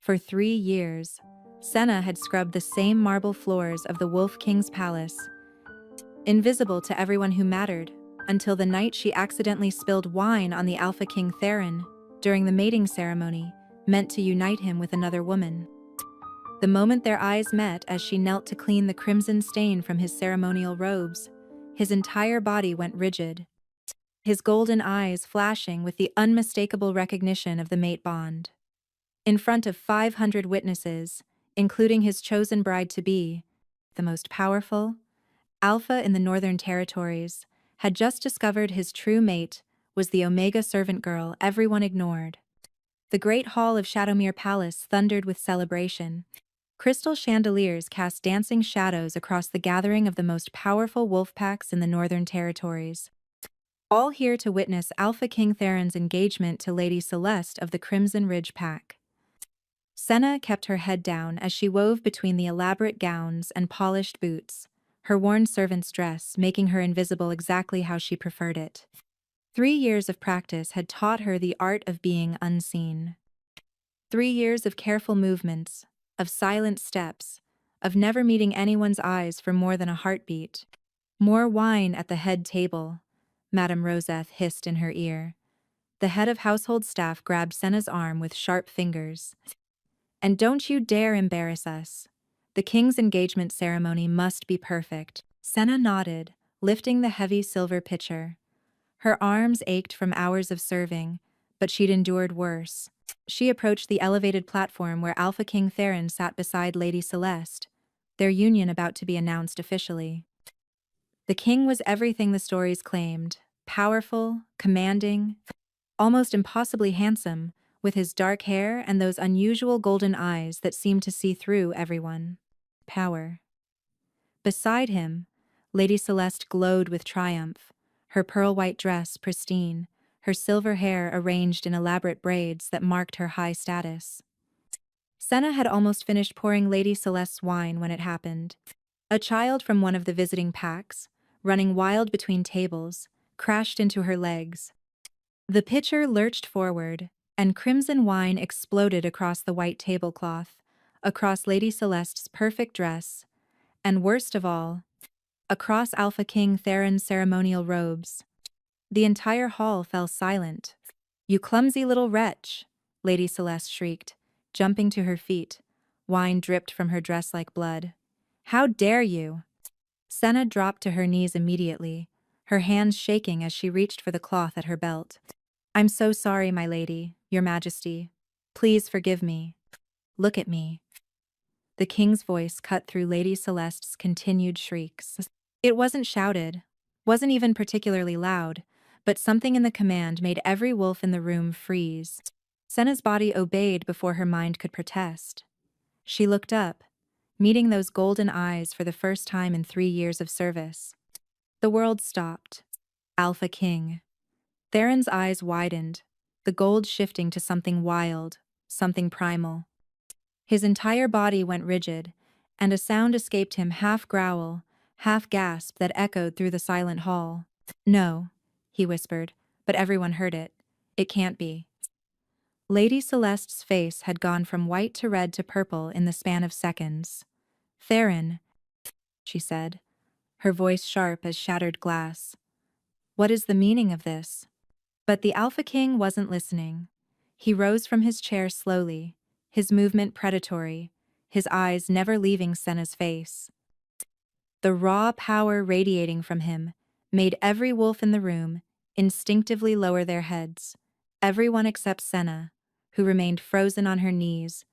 For 3 years, Senna had scrubbed the same marble floors of the Wolf King's palace, invisible to everyone who mattered, until the night she accidentally spilled wine on the Alpha King Theron during the mating ceremony, meant to unite him with another woman. The moment their eyes met as she knelt to clean the crimson stain from his ceremonial robes, his entire body went rigid, his golden eyes flashing with the unmistakable recognition of the mate bond. In front of 500 witnesses, including his chosen bride-to-be, the most powerful, Alpha in the Northern Territories, had just discovered his true mate was the Omega servant girl everyone ignored. The great hall of Shadowmere Palace thundered with celebration. Crystal chandeliers cast dancing shadows across the gathering of the most powerful wolf packs in the Northern Territories, all here to witness Alpha King Theron's engagement to Lady Celeste of the Crimson Ridge Pack. Senna kept her head down as she wove between the elaborate gowns and polished boots, her worn servant's dress making her invisible exactly how she preferred it. 3 years of practice had taught her the art of being unseen. 3 years of careful movements, of silent steps, of never meeting anyone's eyes for more than a heartbeat. More wine at the head table, Madame Roseth hissed in her ear. The head of household staff grabbed Senna's arm with sharp fingers. And don't you dare embarrass us. The king's engagement ceremony must be perfect. Senna nodded, lifting the heavy silver pitcher. Her arms ached from hours of serving, but she'd endured worse. She approached the elevated platform where Alpha King Theron sat beside Lady Celeste, their union about to be announced officially. The king was everything the stories claimed: powerful, commanding, almost impossibly handsome, with his dark hair and those unusual golden eyes that seemed to see through everyone. Power. Beside him, Lady Celeste glowed with triumph, her pearl-white dress pristine, her silver hair arranged in elaborate braids that marked her high status. Senna had almost finished pouring Lady Celeste's wine when it happened. A child from one of the visiting packs, running wild between tables, crashed into her legs. The pitcher lurched forward, and crimson wine exploded across the white tablecloth, across Lady Celeste's perfect dress, and worst of all, across Alpha King Theron's ceremonial robes. The entire hall fell silent. "You clumsy little wretch," Lady Celeste shrieked, jumping to her feet. Wine dripped from her dress like blood. "How dare you!" Senna dropped to her knees immediately, her hands shaking as she reached for the cloth at her belt. "I'm so sorry, my lady, your majesty. Please forgive me. Look at me." The king's voice cut through Lady Celeste's continued shrieks. It wasn't shouted, wasn't even particularly loud, but something in the command made every wolf in the room freeze. Senna's body obeyed before her mind could protest. She looked up, meeting those golden eyes for the first time in 3 years of service. The world stopped. Alpha King. Theron's eyes widened, the gold shifting to something wild, something primal. His entire body went rigid, and a sound escaped him, half growl, half gasp, that echoed through the silent hall. "No," he whispered, but everyone heard it. "It can't be." Lady Celeste's face had gone from white to red to purple in the span of seconds. "Theron," she said, her voice sharp as shattered glass. "What is the meaning of this?" But the Alpha King wasn't listening. He rose from his chair slowly, his movement predatory, his eyes never leaving Senna's face. The raw power radiating from him made every wolf in the room instinctively lower their heads, everyone except Senna, who remained frozen on her knees,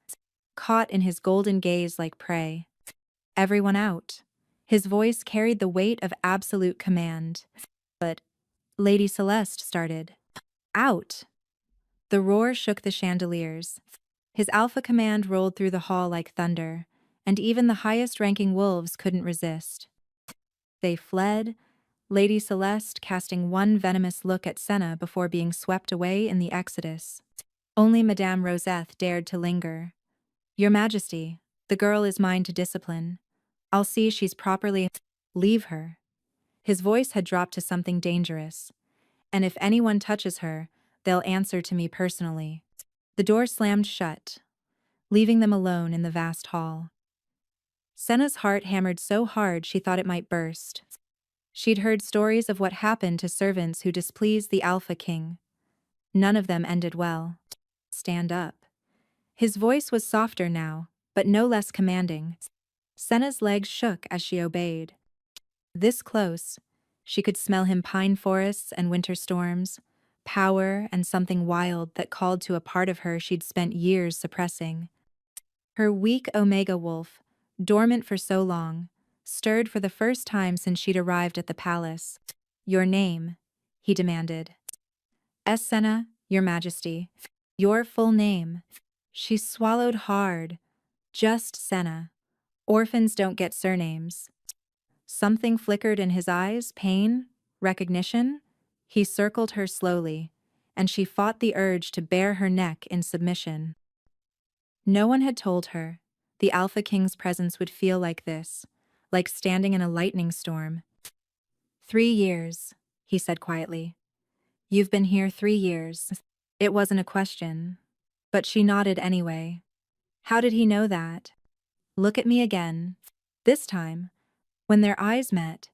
caught in his golden gaze like prey. "Everyone out." His voice carried the weight of absolute command. But Lady Celeste started. "Out!" The roar shook the chandeliers. His alpha command rolled through the hall like thunder, and even the highest-ranking wolves couldn't resist. They fled, Lady Celeste casting one venomous look at Senna before being swept away in the exodus. Only Madame Roseth dared to linger. "Your Majesty, the girl is mine to discipline. I'll see she's properly—" "Leave her." His voice had dropped to something dangerous. "And if anyone touches her, they'll answer to me personally." The door slammed shut. leaving them alone in the vast hall. Senna's heart hammered so hard she thought it might burst. She'd heard stories of what happened to servants who displeased the Alpha King. None of them ended well. Stand up. His voice was softer now, but no less commanding. Senna's legs shook as she obeyed. This close, she could smell him pine forests and winter storms, power and something wild that called to a part of her she'd spent years suppressing. Her weak Omega wolf, dormant for so long, stirred for the first time since she'd arrived at the palace. "Your name," he demanded. "Senna, your majesty. Your full name." She swallowed hard. "Just Senna. Orphans don't get surnames." Something flickered in his eyes, pain, recognition. He circled her slowly, and she fought the urge to bare her neck in submission. No one had told her the Alpha King's presence would feel like this, like standing in a lightning storm. 3 years, he said quietly. "You've been here 3 years." It wasn't a question, but she nodded anyway. How did he know that? "Look at me again." This time, when their eyes met,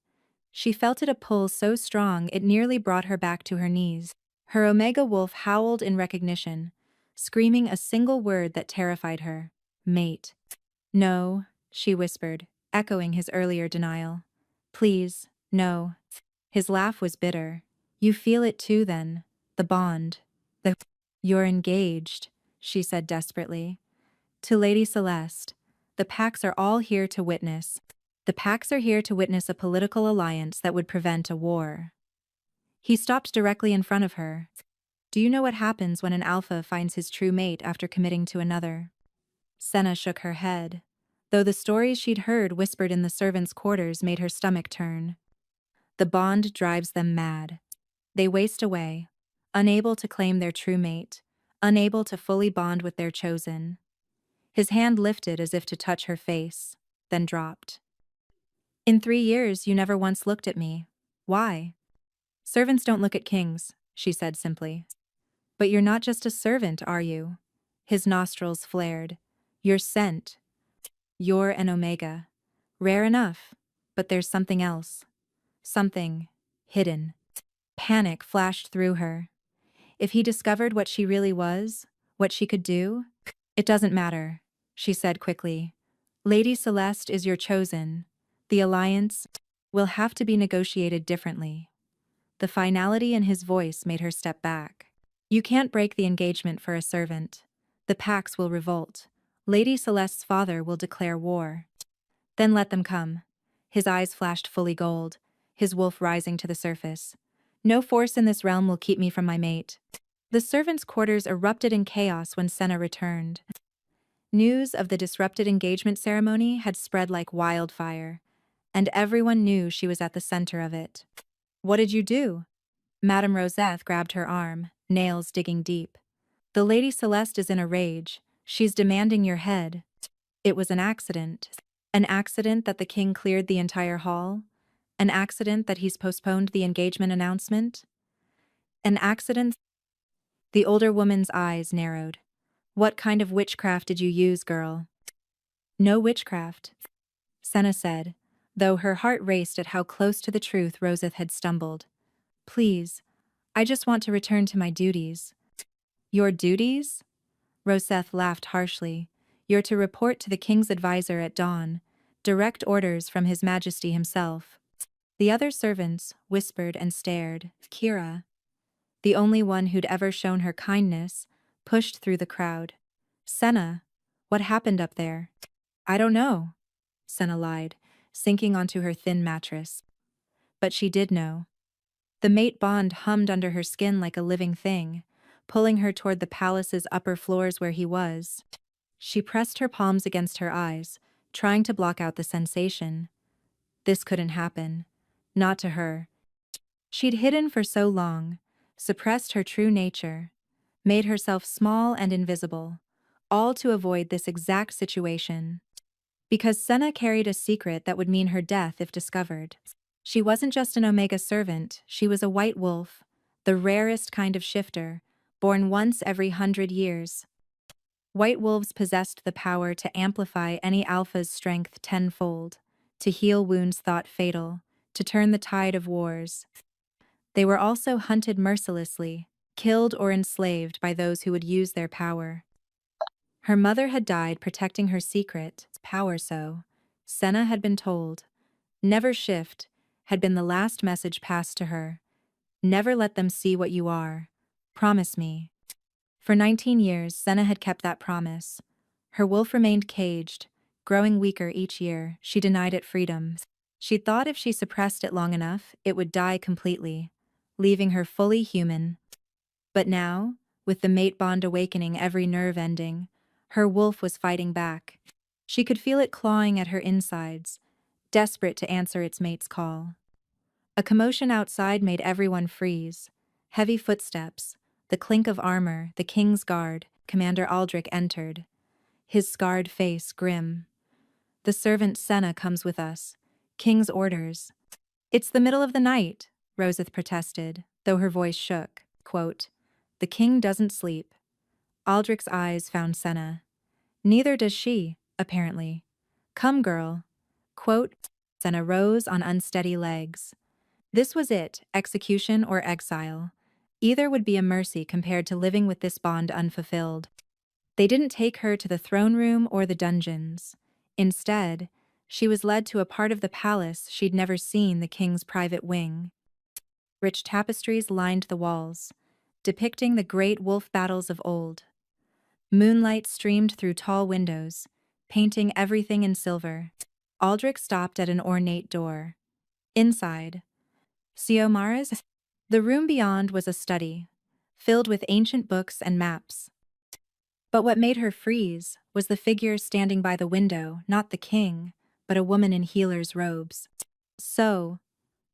she felt it a pull so strong it nearly brought her back to her knees. Her Omega wolf howled in recognition, screaming a single word that terrified her: "Mate." "No," she whispered, echoing his earlier denial. "Please, no." His laugh was bitter. "You feel it too then, the bond. You're engaged," she said desperately. "To Lady Celeste. The Pax are all here to witness. The Pax are here to witness a political alliance that would prevent a war." He stopped directly in front of her. "Do you know what happens when an alpha finds his true mate after committing to another?" Senna shook her head, though the stories she'd heard whispered in the servants' quarters made her stomach turn. "The bond drives them mad. They waste away, unable to claim their true mate, unable to fully bond with their chosen." His hand lifted as if to touch her face, then dropped. "In 3 years you never once looked at me. Why?" "Servants don't look at kings," she said simply. "But you're not just a servant, are you?" His nostrils flared. "You're sent. You're an Omega. Rare enough, but there's something else. Something hidden." Panic flashed through her. If he discovered what she really was, what she could do? "It doesn't matter," she said quickly. "Lady Celeste is your chosen. The alliance will have to be negotiated differently." The finality in his voice made her step back. "You can't break the engagement for a servant. The Pax will revolt. Lady Celeste's father will declare war. Then let them come." His eyes flashed fully gold, his wolf rising to the surface. "No force in this realm will keep me from my mate." The servants' quarters erupted in chaos when Senna returned. News of the disrupted engagement ceremony had spread like wildfire, and everyone knew she was at the center of it. "What did you do?" Madame Roseth grabbed her arm, nails digging deep. "The Lady Celeste is in a rage. She's demanding your head." "It was an accident." "An accident that the king cleared the entire hall? An accident that he's postponed the engagement announcement? An accident?" The older woman's eyes narrowed. "What kind of witchcraft did you use, girl?" "No witchcraft," Senna said, though her heart raced at how close to the truth Roseth had stumbled. "Please, I just want to return to my duties." "Your duties?" Roseth laughed harshly. "You're to report to the king's advisor at dawn. Direct orders from His Majesty himself." The other servants whispered and stared. Kira, the only one who'd ever shown her kindness, pushed through the crowd. "Senna, what happened up there?" "I don't know," Senna lied, sinking onto her thin mattress. But she did know. The mate bond hummed under her skin like a living thing, pulling her toward the palace's upper floors where he was. She pressed her palms against her eyes, trying to block out the sensation. This couldn't happen. Not to her. She'd hidden for so long, suppressed her true nature, made herself small and invisible, all to avoid this exact situation. Because Senna carried a secret that would mean her death if discovered. She wasn't just an Omega servant, she was a white wolf, the rarest kind of shifter, born once every 100 years. White wolves possessed the power to amplify any alpha's strength tenfold, to heal wounds thought fatal, to turn the tide of wars. They were also hunted mercilessly, killed or enslaved by those who would use their power. Her mother had died protecting her secret, power so. Senna had been told. Never shift, had been the last message passed to her. Never let them see what you are. Promise me. For 19 years, Senna had kept that promise. Her wolf remained caged, growing weaker each year. She denied it freedom. She thought if she suppressed it long enough, it would die completely, leaving her fully human. But now, with the mate bond awakening every nerve ending, her wolf was fighting back. She could feel it clawing at her insides, desperate to answer its mate's call. A commotion outside made everyone freeze. Heavy footsteps, the clink of armor, the king's guard, Commander Aldrich entered. His scarred face grim. The servant Senna comes with us. King's orders. It's the middle of the night, Roseth protested, though her voice shook. Quote, the king doesn't sleep. Aldrich's eyes found Senna. Neither does she, apparently. Come, girl. Quote, Senna rose on unsteady legs. This was it, execution or exile. Either would be a mercy compared to living with this bond unfulfilled. They didn't take her to the throne room or the dungeons. Instead, she was led to a part of the palace she'd never seen, the king's private wing. Rich tapestries lined the walls, depicting the great wolf battles of old. Moonlight streamed through tall windows, painting everything in silver. Aldrich stopped at an ornate door. Inside, Xiomara's? The room beyond was a study, filled with ancient books and maps. But what made her freeze was the figure standing by the window, not the king, but a woman in healer's robes. So,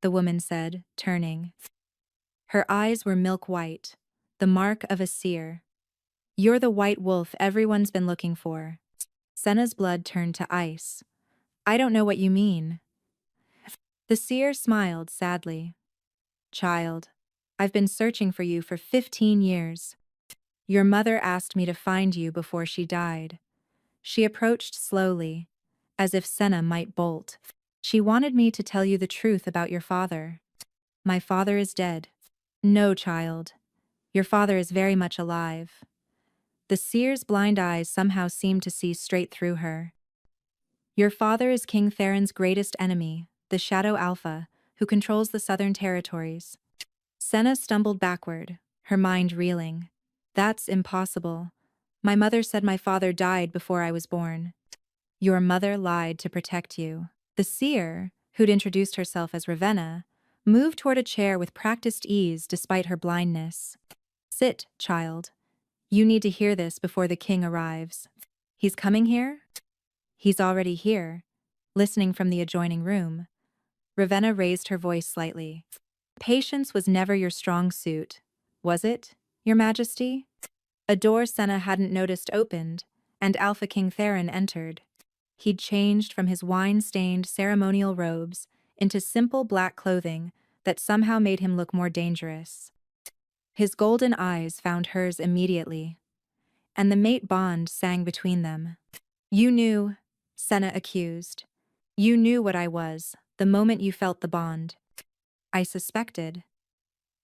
the woman said, turning. Her eyes were milk white, the mark of a seer. You're the white wolf everyone's been looking for. Senna's blood turned to ice. I don't know what you mean. The seer smiled sadly. Child, I've been searching for you for 15 years. Your mother asked me to find you before she died. She approached slowly, as if Senna might bolt. She wanted me to tell you the truth about your father. My father is dead. No, child. Your father is very much alive. The seer's blind eyes somehow seemed to see straight through her. Your father is King Theron's greatest enemy, the Shadow Alpha, who controls the southern territories. Senna stumbled backward, her mind reeling. That's impossible. My mother said my father died before I was born. Your mother lied to protect you. The seer, who'd introduced herself as Ravenna, moved toward a chair with practiced ease despite her blindness. Sit, child. You need to hear this before the king arrives. He's coming here? He's already here, listening from the adjoining room. Ravenna raised her voice slightly. Patience was never your strong suit, was it, Your Majesty? A door Senna hadn't noticed opened, and Alpha King Theron entered. He'd changed from his wine-stained ceremonial robes into simple black clothing that somehow made him look more dangerous. His golden eyes found hers immediately, and the mate bond sang between them. You knew, Senna accused. You knew what I was, the moment you felt the bond. I suspected.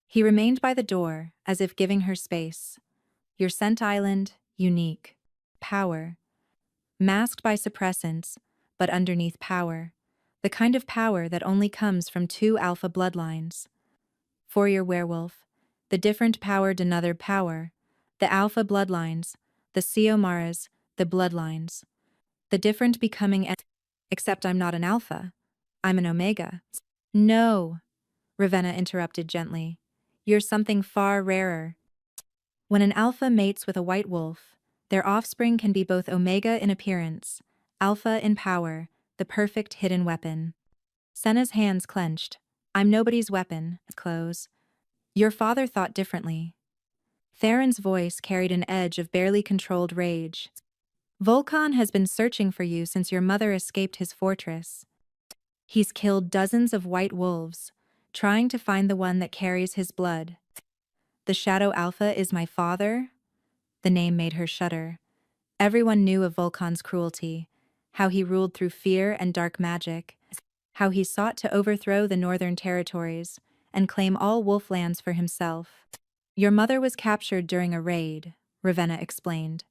He remained by the door, as if giving her space. Your scent island, unique. Power. Masked by suppressants, but underneath power. The kind of power that only comes from two alpha bloodlines. For your werewolf, the different powered another power. The alpha bloodlines, the Siomaras, the bloodlines. The different becoming except I'm not an alpha. I'm an omega. No, Ravenna interrupted gently. You're something far rarer. When an alpha mates with a white wolf, their offspring can be both omega in appearance, alpha in power, the perfect hidden weapon. Senna's hands clenched. I'm nobody's weapon, close. Your father thought differently. Theron's voice carried an edge of barely controlled rage. Volkan has been searching for you since your mother escaped his fortress. He's killed dozens of white wolves, trying to find the one that carries his blood. The Shadow Alpha is my father? The name made her shudder. Everyone knew of Vulcan's cruelty, how he ruled through fear and dark magic, how he sought to overthrow the northern territories and claim all wolf lands for himself. Your mother was captured during a raid, Ravenna explained.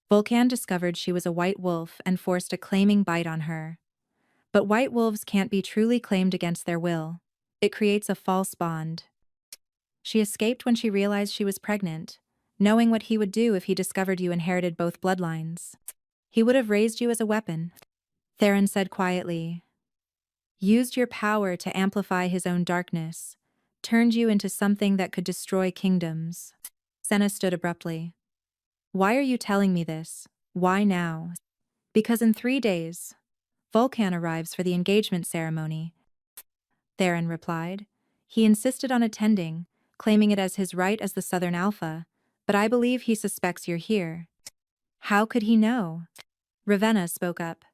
Vulcan discovered she was a white wolf and forced a claiming bite on her. But white wolves can't be truly claimed against their will. It creates a false bond. She escaped when she realized she was pregnant, knowing what he would do if he discovered you inherited both bloodlines. He would have raised you as a weapon, Theron said quietly. Used your power to amplify his own darkness, turned you into something that could destroy kingdoms. Senna stood abruptly. Why are you telling me this? Why now? Because in 3 days, Vulcan arrives for the engagement ceremony, Theron replied. He insisted on attending, claiming it as his right as the Southern Alpha, but I believe he suspects you're here. How could he know? Ravenna spoke up.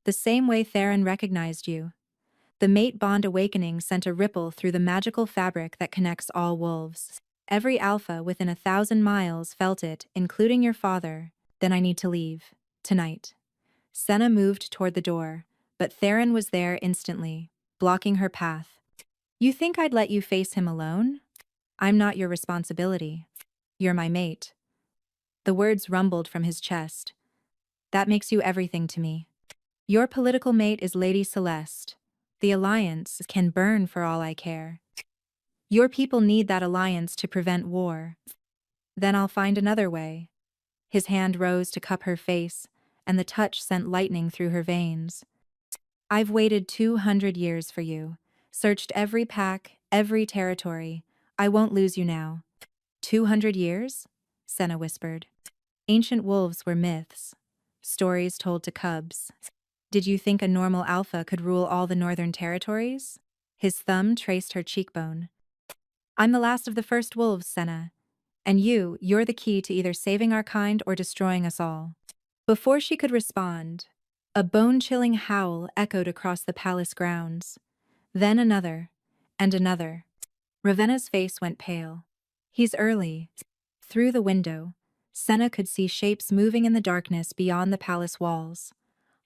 The same way Theron recognized you. The mate bond awakening sent a ripple through the magical fabric that connects all wolves. Every alpha within 1,000 miles felt it, including your father. Then I need to leave. Tonight. Senna moved toward the door, but Theron was there instantly, blocking her path. You think I'd let you face him alone? I'm not your responsibility. You're my mate. The words rumbled from his chest. That makes you everything to me. Your political mate is Lady Celeste. The alliance can burn for all I care. Your people need that alliance to prevent war. Then I'll find another way. His hand rose to cup her face, and the touch sent lightning through her veins. I've waited 200 years for you, searched every pack, every territory. I won't lose you now. 200 years? Senna whispered. Ancient wolves were myths, stories told to cubs. Did you think a normal alpha could rule all the northern territories? His thumb traced her cheekbone. I'm the last of the first wolves, Senna. And you're the key to either saving our kind or destroying us all. Before she could respond, a bone-chilling howl echoed across the palace grounds. Then another, and another. Ravenna's face went pale. He's early. Through the window, Senna could see shapes moving in the darkness beyond the palace walls.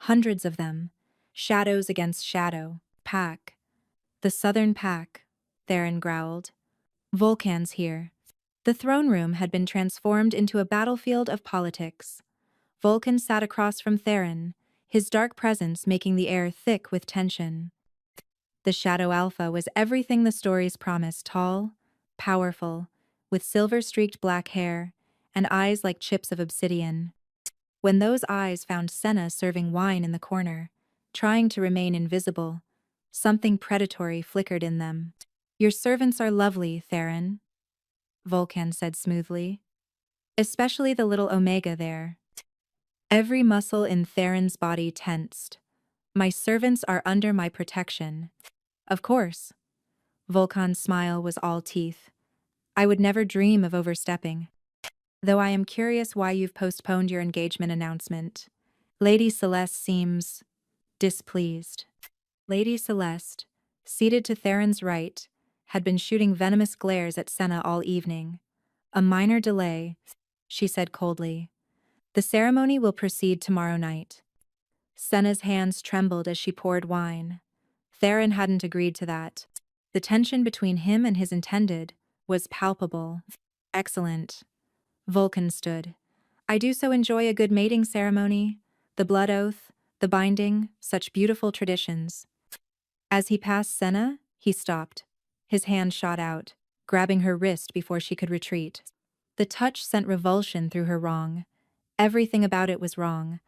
Hundreds of them, shadows against shadow. Pack. The southern pack, Theron growled. Vulcan's here. The throne room had been transformed into a battlefield of politics. Vulcan sat across from Theron, his dark presence making the air thick with tension. The Shadow Alpha was everything the stories promised: tall, powerful, with silver-streaked black hair, and eyes like chips of obsidian. When those eyes found Senna serving wine in the corner, trying to remain invisible, something predatory flickered in them. Your servants are lovely, Theron, Vulcan said smoothly. Especially the little Omega there. Every muscle in Theron's body tensed. My servants are under my protection. Of course. Vulcan's smile was all teeth. I would never dream of overstepping. Though I am curious why you've postponed your engagement announcement. Lady Celeste seems displeased. Lady Celeste, seated to Theron's right, had been shooting venomous glares at Senna all evening. A minor delay, she said coldly. The ceremony will proceed tomorrow night. Senna's hands trembled as she poured wine. Theron hadn't agreed to that. The tension between him and his intended was palpable. Excellent. Vulcan stood. I do so enjoy a good mating ceremony, the blood oath, the binding, such beautiful traditions. As he passed Senna, he stopped. His hand shot out, grabbing her wrist before she could retreat. The touch sent revulsion through her wrong. Everything about it was wrong.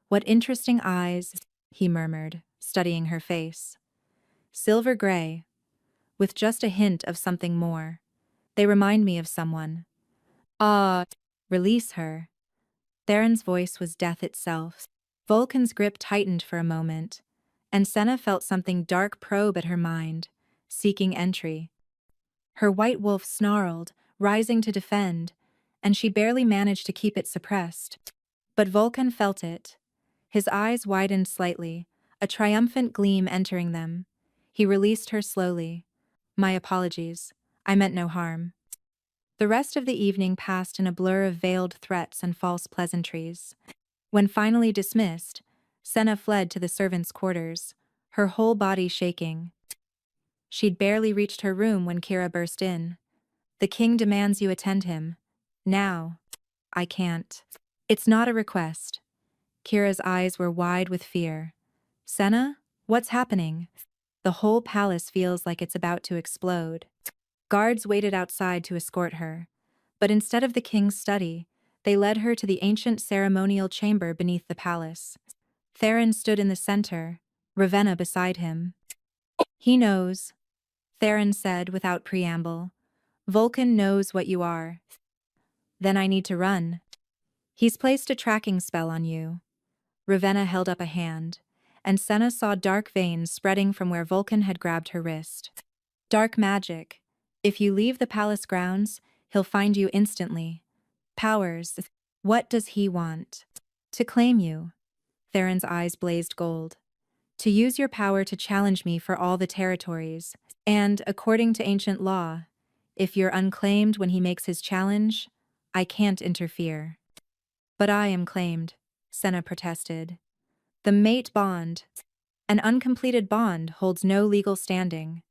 What interesting eyes, he murmured, studying her face. Silver gray, with just a hint of something more. They remind me of someone. Ah, release her. Theron's voice was death itself. Vulcan's grip tightened for a moment, and Senna felt something dark probe at her mind, seeking entry. Her white wolf snarled, rising to defend, and she barely managed to keep it suppressed. But Vulcan felt it. His eyes widened slightly, a triumphant gleam entering them. He released her slowly. My apologies. I meant no harm. The rest of the evening passed in a blur of veiled threats and false pleasantries. When finally dismissed, Senna fled to the servants' quarters, her whole body shaking. She'd barely reached her room when Kira burst in. "The king demands you attend him. Now." "I can't." "It's not a request." Kira's eyes were wide with fear. "Senna, what's happening?" "The whole palace feels like it's about to explode." Guards waited outside to escort her. But instead of the king's study, they led her to the ancient ceremonial chamber beneath the palace. Theron stood in the center, Ravenna beside him. "He knows," Theron said without preamble. "Vulcan knows what you are." "Then I need to run." "He's placed a tracking spell on you." Ravenna held up a hand, and Senna saw dark veins spreading from where Vulcan had grabbed her wrist. "Dark magic. If you leave the palace grounds, he'll find you instantly." "Powers. What does he want?" "To claim you." Theron's eyes blazed gold. "To use your power to challenge me for all the territories. And, according to ancient law, if you're unclaimed when he makes his challenge, I can't interfere." "But I am claimed," Senna protested. "The mate bond. An uncompleted bond holds no legal standing."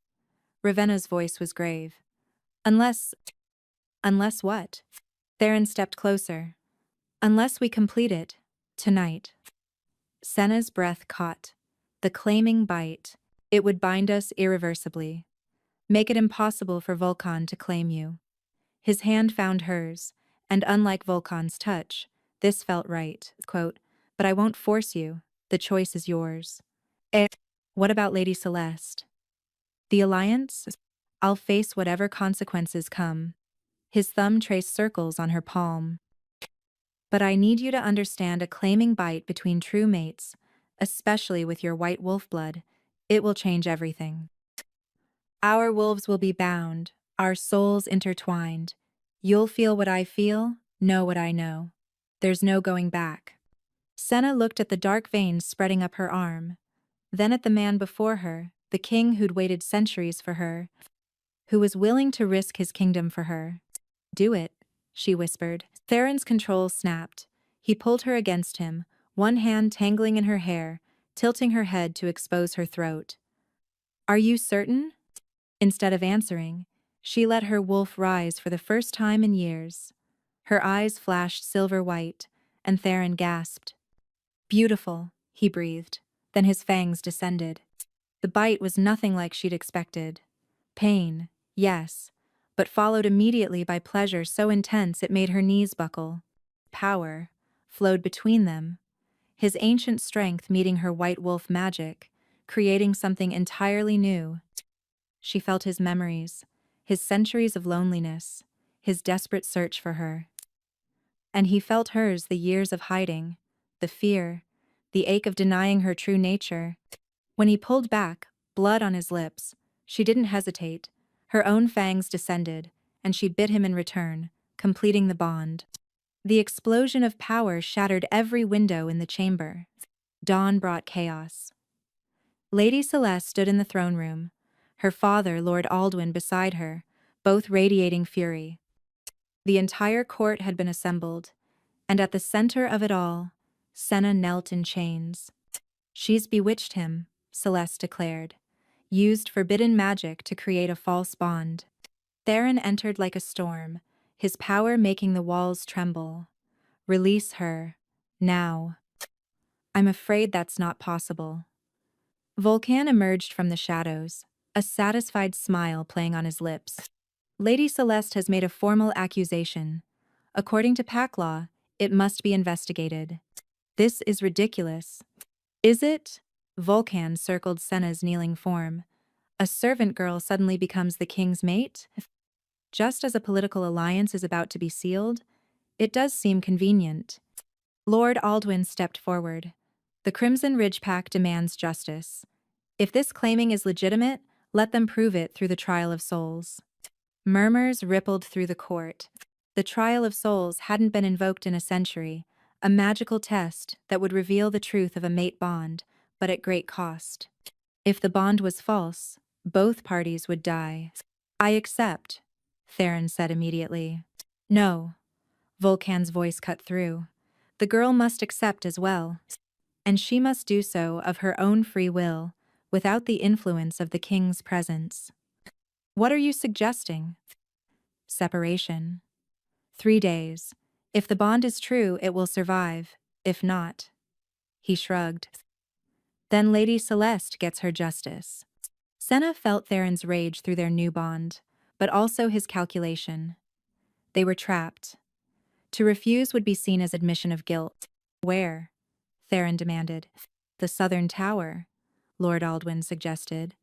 Ravenna's voice was grave. "Unless—" "Unless what?" Theron stepped closer. "Unless we complete it. Tonight." Senna's breath caught. The claiming bite. It would bind us irreversibly. Make it impossible for Vulcan to claim you. His hand found hers, and unlike Vulcan's touch, this felt right. Quote, "But I won't force you. The choice is yours." "What about Lady Celeste?" "The alliance? I'll face whatever consequences come." His thumb traced circles on her palm. "But I need you to understand a claiming bite between true mates, especially with your white wolf blood. It will change everything. Our wolves will be bound, our souls intertwined. You'll feel what I feel, know what I know. There's no going back." Senna looked at the dark veins spreading up her arm, then at the man before her, the king who'd waited centuries for her, who was willing to risk his kingdom for her. "Do it," she whispered. Theron's control snapped. He pulled her against him, one hand tangling in her hair, tilting her head to expose her throat. "Are you certain?" Instead of answering, she let her wolf rise for the first time in years. Her eyes flashed silver white, and Theron gasped. "Beautiful," he breathed. Then his fangs descended. The bite was nothing like she'd expected. Pain, yes, but followed immediately by pleasure so intense it made her knees buckle. Power flowed between them, his ancient strength meeting her white wolf magic, creating something entirely new. She felt his memories, his centuries of loneliness, his desperate search for her. And he felt hers, the years of hiding, the fear, the ache of denying her true nature. When he pulled back, blood on his lips, she didn't hesitate. Her own fangs descended, and she bit him in return, completing the bond. The explosion of power shattered every window in the chamber. Dawn brought chaos. Lady Celeste stood in the throne room, her father, Lord Aldwyn, beside her, both radiating fury. The entire court had been assembled, and at the center of it all, Senna knelt in chains. "She's bewitched him," Celeste declared, "used forbidden magic to create a false bond." Theron entered like a storm, his power making the walls tremble. "Release her. Now." "I'm afraid that's not possible." Vulcan emerged from the shadows, a satisfied smile playing on his lips. "Lady Celeste has made a formal accusation. According to pack law, it must be investigated." "This is ridiculous." "Is it?" Vulcan circled Senna's kneeling form. "A servant girl suddenly becomes the king's mate? Just as a political alliance is about to be sealed? It does seem convenient." Lord Aldwyn stepped forward. "The Crimson Ridge Pack demands justice. If this claiming is legitimate, let them prove it through the trial of souls." Murmurs rippled through the court. The trial of souls hadn't been invoked in a century, a magical test that would reveal the truth of a mate bond, but at great cost. If the bond was false, both parties would die. "I accept," Theron said immediately. "No." Vulcan's voice cut through. The girl must accept as well, and she must do so of her own free will, without the influence of the king's presence. What are you suggesting? Separation. 3 days. If the bond is true, it will survive. If not. He shrugged. Then Lady Celeste gets her justice. Senna felt Theron's rage through their new bond, but also his calculation. They were trapped. To refuse would be seen as admission of guilt. Where? Theron demanded. The Southern Tower, Lord Aldwyn suggested.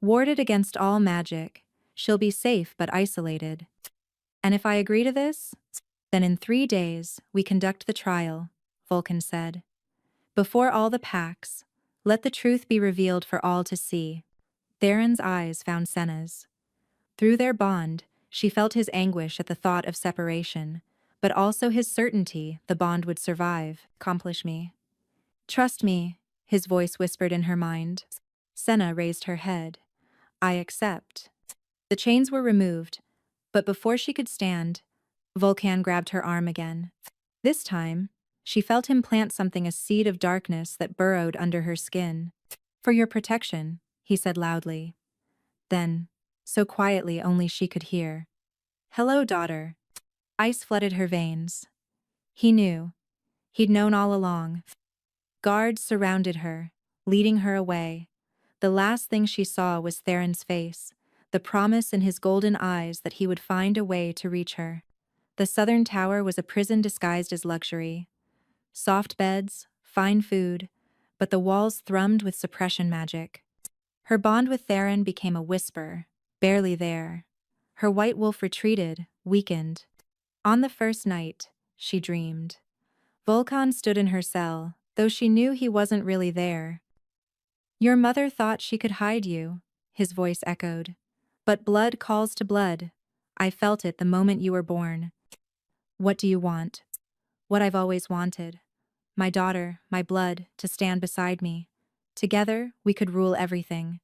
Warded against all magic, she'll be safe but isolated. And if I agree to this, then in 3 days we conduct the trial, Vulcan said. Before all the packs, let the truth be revealed for all to see. Theron's eyes found Senna's. Through their bond, she felt his anguish at the thought of separation, but also his certainty the bond would survive. Accomplish me. Trust me, his voice whispered in her mind. Senna raised her head. I accept. The chains were removed, but before she could stand, Vulcan grabbed her arm again. This time, she felt him plant something, a seed of darkness that burrowed under her skin. For your protection, he said loudly. Then, so quietly only she could hear. Hello, daughter. Ice flooded her veins. He knew. He'd known all along. Guards surrounded her, leading her away. The last thing she saw was Theron's face, the promise in his golden eyes that he would find a way to reach her. The Southern Tower was a prison disguised as luxury. Soft beds, fine food, but the walls thrummed with suppression magic. Her bond with Theron became a whisper, barely there. Her white wolf retreated, weakened. On the first night, she dreamed. Vulcan stood in her cell, though she knew he wasn't really there. Your mother thought she could hide you, his voice echoed. But blood calls to blood. I felt it the moment you were born. What do you want? What I've always wanted. My daughter, my blood, to stand beside me. Together, we could rule everything.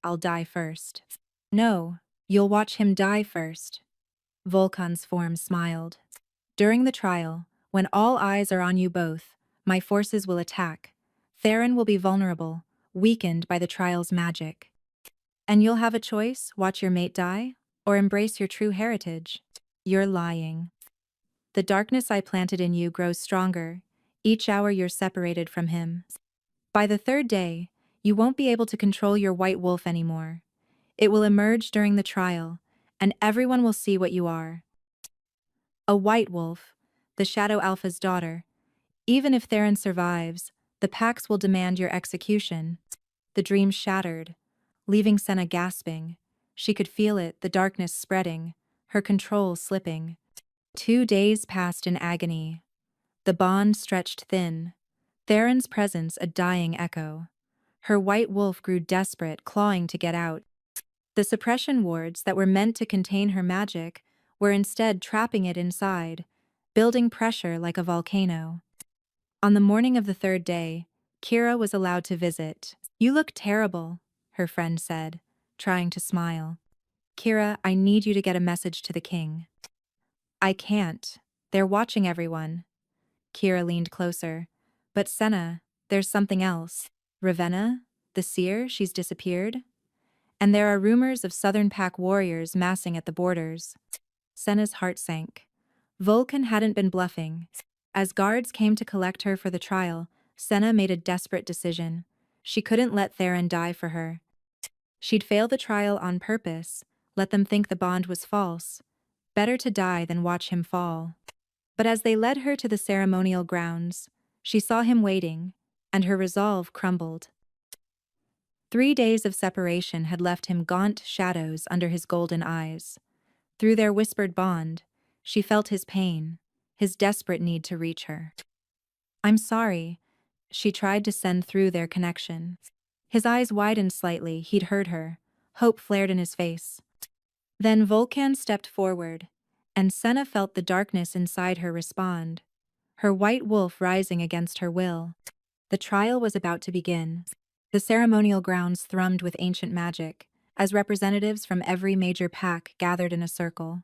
I'll die first. No, you'll watch him die first. Vulcan's form smiled. During the trial, when all eyes are on you both, my forces will attack. Theron will be vulnerable, weakened by the trial's magic. And you'll have a choice, watch your mate die, or embrace your true heritage. You're lying. The darkness I planted in you grows stronger, each hour you're separated from him. By the 3rd day, you won't be able to control your white wolf anymore. It will emerge during the trial, and everyone will see what you are. A white wolf, the Shadow Alpha's daughter. Even if Theron survives, the Pax will demand your execution. The dream shattered, leaving Senna gasping. She could feel it, the darkness spreading, her control slipping. 2 days passed in agony. The bond stretched thin. Theron's presence a dying echo. Her white wolf grew desperate, clawing to get out. The suppression wards that were meant to contain her magic were instead trapping it inside, building pressure like a volcano. On the morning of the 3rd day, Kira was allowed to visit. You look terrible, her friend said, trying to smile. Kira, I need you to get a message to the king. I can't. They're watching everyone. Kira leaned closer. But Senna, there's something else. Ravenna, the seer, she's disappeared? And there are rumors of Southern Pack warriors massing at the borders. Senna's heart sank. Vulcan hadn't been bluffing. As guards came to collect her for the trial, Senna made a desperate decision. She couldn't let Theron die for her. She'd fail the trial on purpose, let them think the bond was false. Better to die than watch him fall. But as they led her to the ceremonial grounds, she saw him waiting, and her resolve crumbled. 3 days of separation had left him gaunt shadows under his golden eyes. Through their whispered bond, she felt his pain, his desperate need to reach her. I'm sorry, she tried to send through their connection. His eyes widened slightly, he'd heard her. Hope flared in his face. Then Vulcan stepped forward, and Senna felt the darkness inside her respond, her white wolf rising against her will. The trial was about to begin. The ceremonial grounds thrummed with ancient magic, as representatives from every major pack gathered in a circle.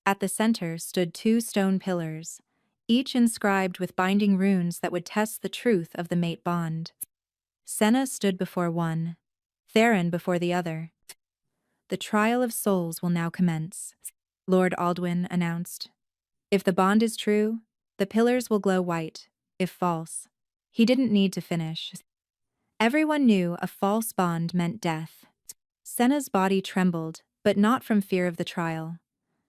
At the center stood 2 stone pillars, each inscribed with binding runes that would test the truth of the mate bond. Senna stood before one, Theron before the other. The trial of souls will now commence, Lord Aldwin announced. If the bond is true, the pillars will glow white. If false, he didn't need to finish. Everyone knew a false bond meant death. Senna's body trembled, but not from fear of the trial.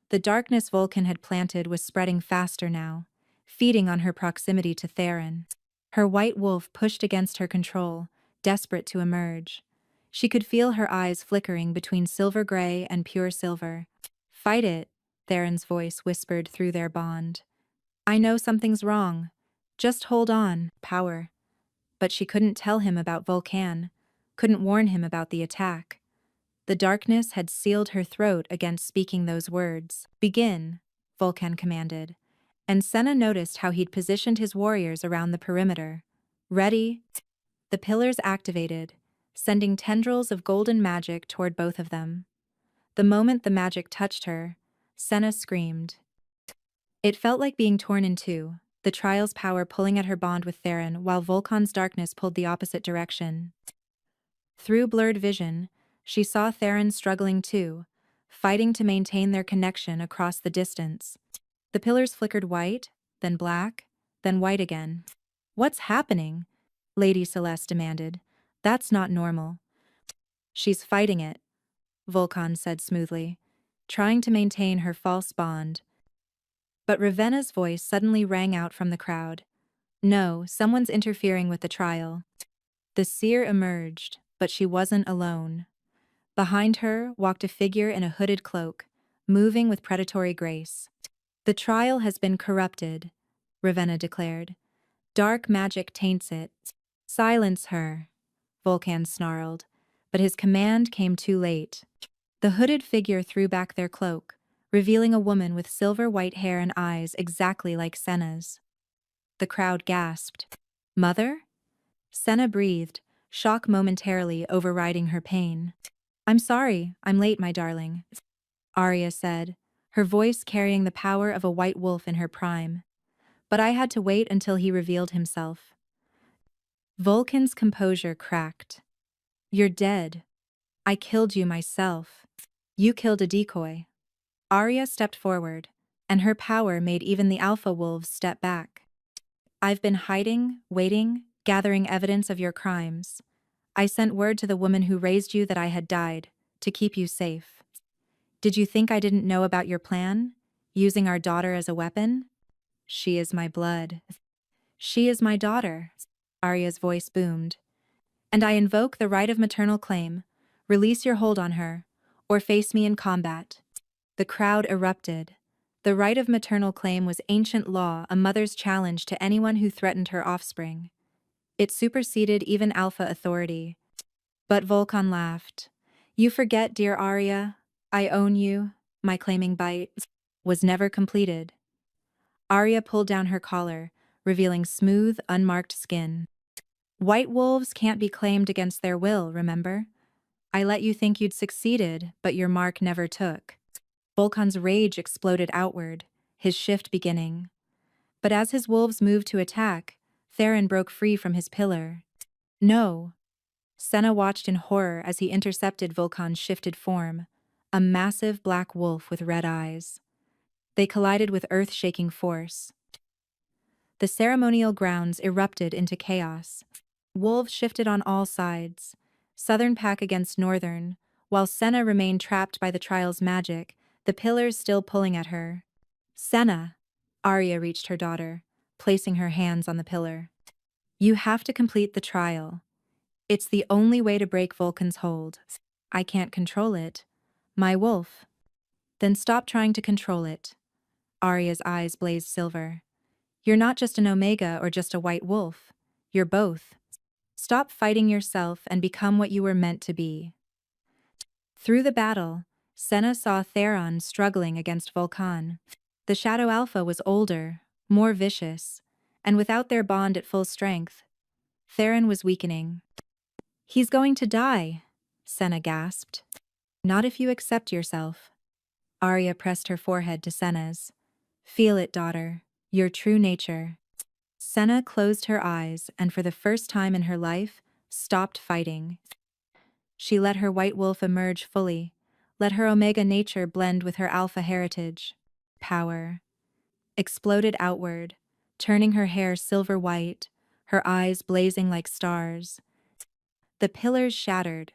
The darkness Vulcan had planted was spreading faster now, feeding on her proximity to Theron. Her white wolf pushed against her control, desperate to emerge. She could feel her eyes flickering between silver gray and pure silver. "Fight it," Theron's voice whispered through their bond. "I know something's wrong. Just hold on, power." But she couldn't tell him about Vulcan, couldn't warn him about the attack. The darkness had sealed her throat against speaking those words. "Begin," Vulcan commanded, and Senna noticed how he'd positioned his warriors around the perimeter. "Ready?" The pillars activated, sending tendrils of golden magic toward both of them. The moment the magic touched her, Senna screamed. It felt like being torn in two, the trial's power pulling at her bond with Theron while Vulcan's darkness pulled the opposite direction. Through blurred vision, she saw Theron struggling too, fighting to maintain their connection across the distance. The pillars flickered white, then black, then white again. "What's happening?" Lady Celeste demanded. "That's not normal." "She's fighting it," Vulcan said smoothly, trying to maintain her false bond. But Ravenna's voice suddenly rang out from the crowd. "No, someone's interfering with the trial." The seer emerged, but she wasn't alone. Behind her walked a figure in a hooded cloak, moving with predatory grace. "The trial has been corrupted," Ravenna declared. "Dark magic taints it." "Silence her," Vulcan snarled, but his command came too late. The hooded figure threw back their cloak, revealing a woman with silver white hair and eyes exactly like Senna's. The crowd gasped. "Mother?" Senna breathed, shock momentarily overriding her pain. "I'm sorry, I'm late, my darling," Arya said, her voice carrying the power of a white wolf in her prime. "But I had to wait until he revealed himself." Vulcan's composure cracked. "You're dead. I killed you myself." "You killed a decoy." Arya stepped forward, and her power made even the alpha wolves step back. "I've been hiding, waiting, gathering evidence of your crimes. I sent word to the woman who raised you that I had died, to keep you safe. Did you think I didn't know about your plan? Using our daughter as a weapon?" "She is my blood." "She is my daughter," Arya's voice boomed. "And I invoke the right of maternal claim. Release your hold on her, or face me in combat." The crowd erupted. The right of maternal claim was ancient law, a mother's challenge to anyone who threatened her offspring. It superseded even alpha authority. But Vulcan laughed. "You forget, dear Arya. I own you. My claiming bite was never completed." Arya pulled down her collar, revealing smooth, unmarked skin. "White wolves can't be claimed against their will, remember? I let you think you'd succeeded, but your mark never took." Vulcan's rage exploded outward, his shift beginning. But as his wolves moved to attack, Theron broke free from his pillar. "No." Senna watched in horror as he intercepted Vulcan's shifted form, a massive black wolf with red eyes. They collided with earth-shaking force. The ceremonial grounds erupted into chaos. Wolves shifted on all sides, southern pack against northern, while Senna remained trapped by the trial's magic, the pillars still pulling at her. "Senna," Arya reached her daughter, placing her hands on the pillar. "You have to complete the trial. It's the only way to break Vulcan's hold." "I can't control it. My wolf." "Then stop trying to control it." Arya's eyes blazed silver. "You're not just an Omega or just a white wolf. You're both. Stop fighting yourself and become what you were meant to be." Through the battle, Senna saw Theron struggling against Vulcan. The Shadow Alpha was older, more vicious, and without their bond at full strength, Theron was weakening. "He's going to die," Senna gasped. "Not if you accept yourself." Arya pressed her forehead to Senna's. "Feel it, daughter. Your true nature. Senna closed her eyes and for the first time in her life, stopped fighting. She let her white wolf emerge fully, let her omega nature blend with her alpha heritage. Power exploded outward, turning her hair silver white, her eyes blazing like stars. The pillars shattered,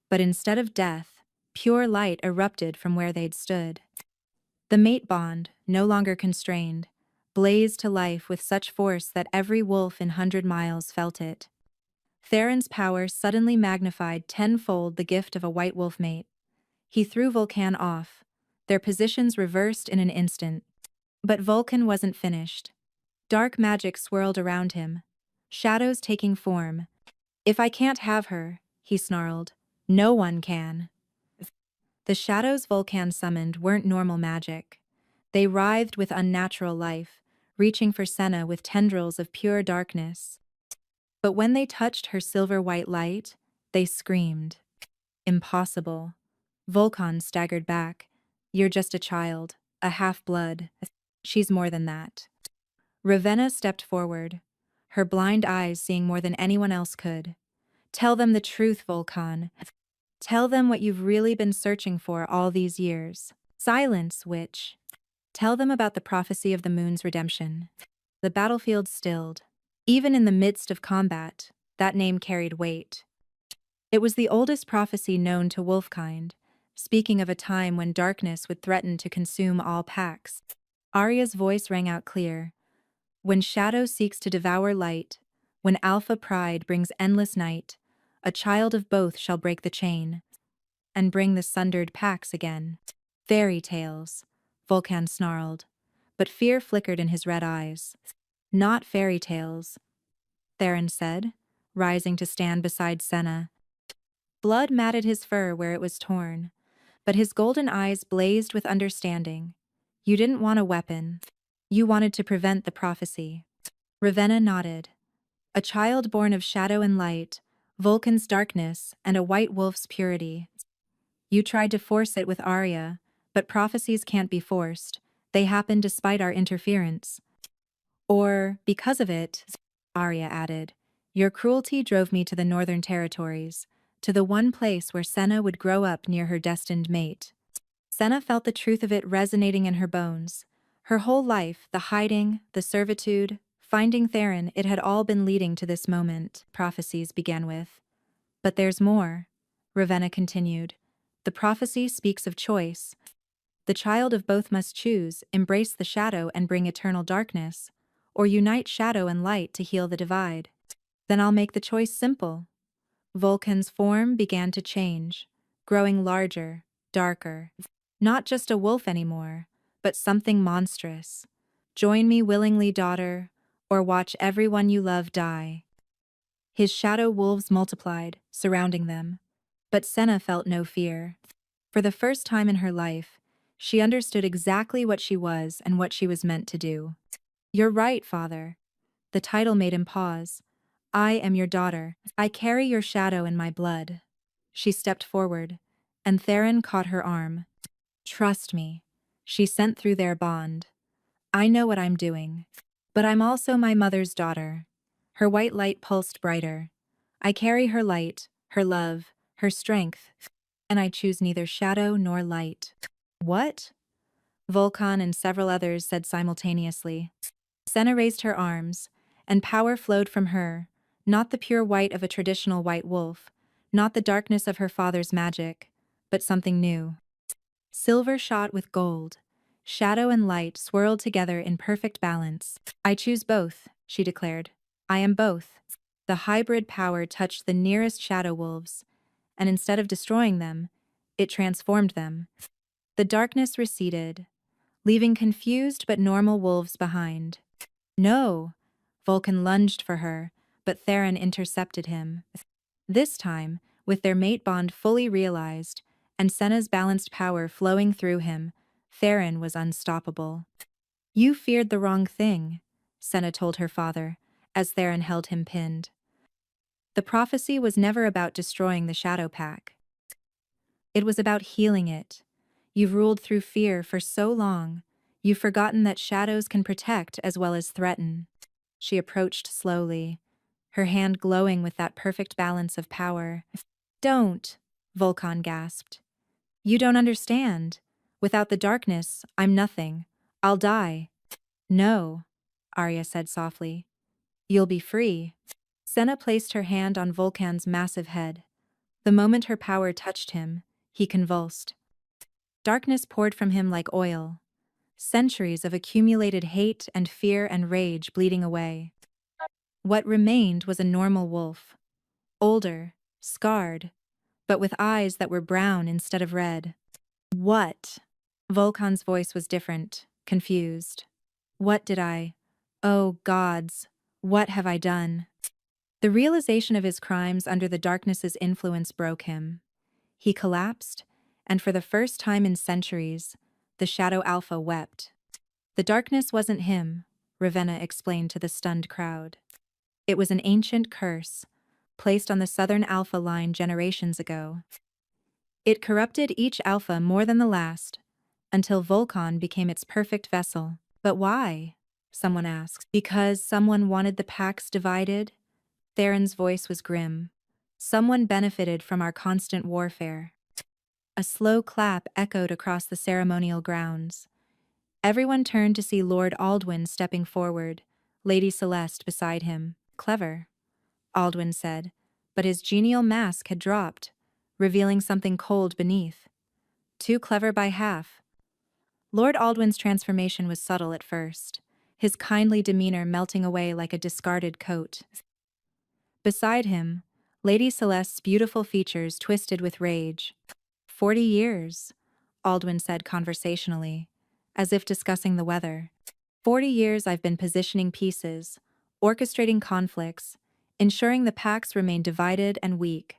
but instead of death, pure light erupted from where they'd stood. The mate bond, no longer constrained, blazed to life with such force that every wolf in 100 miles felt it. Theron's power suddenly magnified tenfold the gift of a white wolf mate. He threw Vulcan off, their positions reversed in an instant. But Vulcan wasn't finished. Dark magic swirled around him, shadows taking form. If I can't have her, he snarled, no one can. The shadows Vulcan summoned weren't normal magic. They writhed with unnatural life, reaching for Senna with tendrils of pure darkness. But when they touched her silver-white light, they screamed. Impossible. Vulcan staggered back. You're just a child, a half-blood. She's more than that. Ravenna stepped forward, her blind eyes seeing more than anyone else could. Tell them the truth, Vulcan. Tell them what you've really been searching for all these years. Silence, witch. Tell them about the prophecy of the moon's redemption. The battlefield stilled. Even in the midst of combat, that name carried weight. It was the oldest prophecy known to wolfkind, speaking of a time when darkness would threaten to consume all packs. Arya's voice rang out clear. When shadow seeks to devour light, when alpha pride brings endless night, a child of both shall break the chain and bring the sundered packs again. Fairy tales, Vulcan snarled, but fear flickered in his red eyes. Not fairy tales, Theron said, rising to stand beside Senna. Blood matted his fur where it was torn, but his golden eyes blazed with understanding. You didn't want a weapon. You wanted to prevent the prophecy. Ravenna nodded. A child born of shadow and light, Vulcan's darkness, and a white wolf's purity. You tried to force it with Arya, but prophecies can't be forced. They happen despite our interference. Or, because of it, Arya added, your cruelty drove me to the northern territories, to the one place where Senna would grow up near her destined mate. Senna felt the truth of it resonating in her bones. Her whole life, the hiding, the servitude, finding Theron, it had all been leading to this moment, prophecies began with. But there's more, Ravenna continued. The prophecy speaks of choice. The child of both must choose, embrace the shadow and bring eternal darkness, or unite shadow and light to heal the divide. Then I'll make the choice simple. Vulcan's form began to change, growing larger, darker. Not just a wolf anymore, but something monstrous. Join me willingly, daughter, or watch everyone you love die. His shadow wolves multiplied, surrounding them. But Senna felt no fear. For the first time in her life, she understood exactly what she was and what she was meant to do. You're right, father. The title made him pause. I am your daughter. I carry your shadow in my blood. She stepped forward, and Theron caught her arm. Trust me, she sent through their bond. I know what I'm doing. But I'm also my mother's daughter. Her white light pulsed brighter. I carry her light, her love, her strength, and I choose neither shadow nor light. What? Vulcan and several others said simultaneously. Senna raised her arms, and power flowed from her, not the pure white of a traditional white wolf, not the darkness of her father's magic, but something new. Silver shot with gold. Shadow and light swirled together in perfect balance. I choose both, she declared. I am both. The hybrid power touched the nearest shadow wolves, and instead of destroying them, it transformed them. The darkness receded, leaving confused but normal wolves behind. No! Vulcan lunged for her, but Theron intercepted him. This time, with their mate bond fully realized, and Senna's balanced power flowing through him, Theron was unstoppable. You feared the wrong thing, Senna told her father, as Theron held him pinned. The prophecy was never about destroying the Shadow Pack. It was about healing it. You've ruled through fear for so long. You've forgotten that shadows can protect as well as threaten. She approached slowly, her hand glowing with that perfect balance of power. Don't, Volkan gasped. You don't understand. Without the darkness, I'm nothing. I'll die. No, Arya said softly. You'll be free. Senna placed her hand on Volkan's massive head. The moment her power touched him, he convulsed. Darkness poured from him like oil. Centuries of accumulated hate and fear and rage bleeding away. What remained was a normal wolf. Older, scarred, but with eyes that were brown instead of red. What? Volkan's voice was different, confused. What did I? Oh, gods, what have I done? The realization of his crimes under the darkness's influence broke him. He collapsed, and for the first time in centuries, the Shadow Alpha wept. The darkness wasn't him, Ravenna explained to the stunned crowd. It was an ancient curse, placed on the Southern Alpha line generations ago. It corrupted each Alpha more than the last, until Volkan became its perfect vessel. But why? Someone asked. Because someone wanted the packs divided? Theron's voice was grim. Someone benefited from our constant warfare. A slow clap echoed across the ceremonial grounds. Everyone turned to see Lord Aldwyn stepping forward, Lady Celeste beside him. Clever, Aldwyn said, but his genial mask had dropped, revealing something cold beneath. Too clever by half. Lord Aldwyn's transformation was subtle at first, his kindly demeanor melting away like a discarded coat. Beside him, Lady Celeste's beautiful features twisted with rage. 40 years, Aldwyn said conversationally, as if discussing the weather. 40 years I've been positioning pieces, orchestrating conflicts, ensuring the packs remain divided and weak.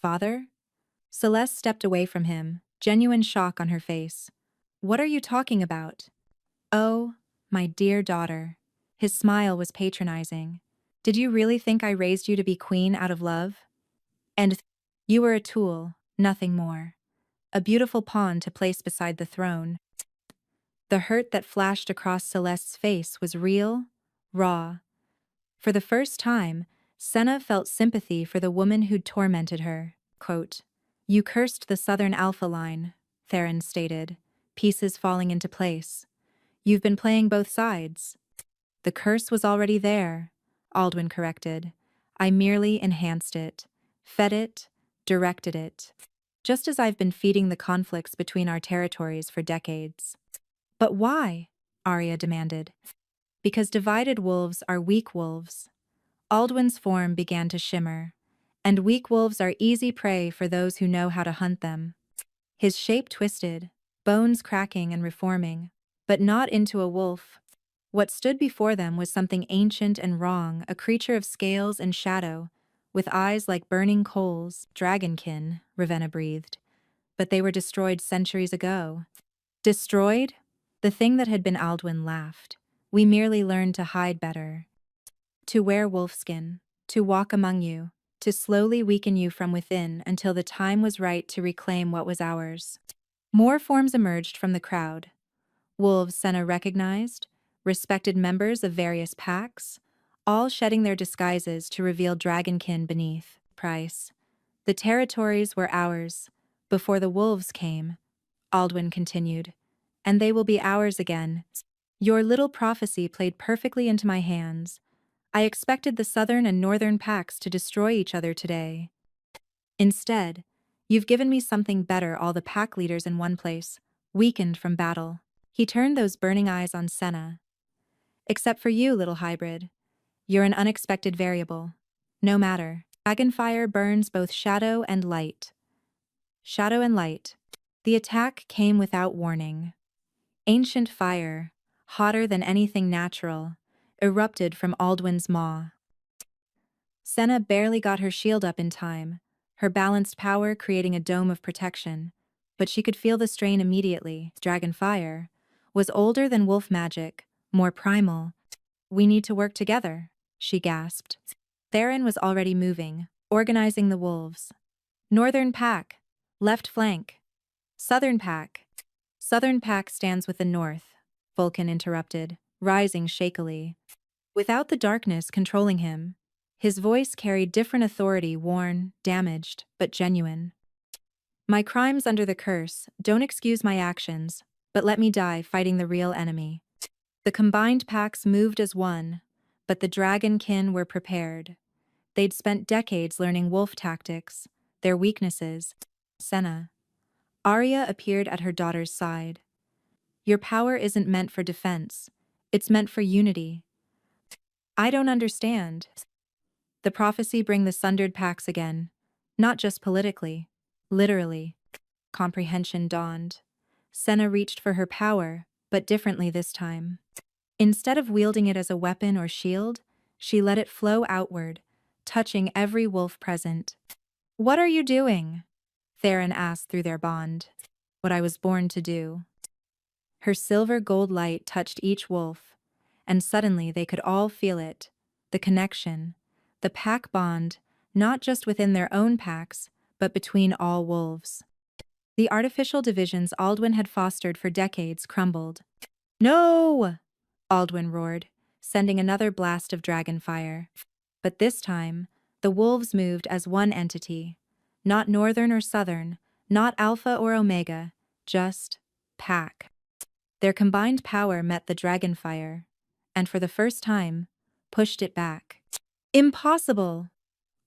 Father? Celeste stepped away from him, genuine shock on her face. What are you talking about? Oh, my dear daughter. His smile was patronizing. Did you really think I raised you to be queen out of love? And you were a tool, nothing more. A beautiful pawn to place beside the throne. The hurt that flashed across Celeste's face was real, raw. For the first time, Senna felt sympathy for the woman who'd tormented her. Quote, You cursed the Southern Alpha line, Theron stated, pieces falling into place. You've been playing both sides. The curse was already there, Aldwyn corrected. I merely enhanced it, fed it, directed it. Just as I've been feeding the conflicts between our territories for decades. But why? Arya demanded. Because divided wolves are weak wolves. Aldwyn's form began to shimmer, and weak wolves are easy prey for those who know how to hunt them. His shape twisted, bones cracking and reforming, but not into a wolf. What stood before them was something ancient and wrong, a creature of scales and shadow, with eyes like burning coals. Dragonkin, Ravenna breathed. But they were destroyed centuries ago. Destroyed? The thing that had been Aldwyn laughed. We merely learned to hide better. To wear wolfskin, to walk among you, to slowly weaken you from within until the time was right to reclaim what was ours. More forms emerged from the crowd. Wolves Senna recognized, respected members of various packs, all shedding their disguises to reveal dragonkin beneath. Price. The territories were ours, before the wolves came, Aldwyn continued, and they will be ours again. Your little prophecy played perfectly into my hands. I expected the southern and northern packs to destroy each other today. Instead, you've given me something better, all the pack leaders in one place, weakened from battle. He turned those burning eyes on Senna. Except for you, little hybrid. You're an unexpected variable. No matter. Dragonfire burns both shadow and light. Shadow and light. The attack came without warning. Ancient fire, hotter than anything natural, erupted from Aldwyn's maw. Senna barely got her shield up in time, her balanced power creating a dome of protection, but she could feel the strain immediately. Dragonfire was older than wolf magic, more primal. We need to work together, she gasped. Theron was already moving, organizing the wolves. Northern pack, left flank. Southern pack. Southern pack stands with the north, Vulcan interrupted, rising shakily. Without the darkness controlling him, his voice carried different authority, worn, damaged, but genuine. My crimes under the curse don't excuse my actions, but let me die fighting the real enemy. The combined packs moved as one, but the dragonkin were prepared. They'd spent decades learning wolf tactics, their weaknesses. Senna. Arya appeared at her daughter's side. Your power isn't meant for defense. It's meant for unity. I don't understand. The prophecy bring the sundered packs again. Not just politically. Literally. Comprehension dawned. Senna reached for her power, but differently this time. Instead of wielding it as a weapon or shield, she let it flow outward, touching every wolf present. What are you doing? Theron asked through their bond. What I was born to do. Her silver gold light touched each wolf, and suddenly they could all feel it. The connection, the pack bond, not just within their own packs, but between all wolves. The artificial divisions Aldwin had fostered for decades crumbled. No! Aldwin roared, sending another blast of dragon fire. But this time, the wolves moved as one entity. Not northern or southern, not alpha or omega, just pack. Their combined power met the dragon fire, and for the first time, pushed it back. Impossible!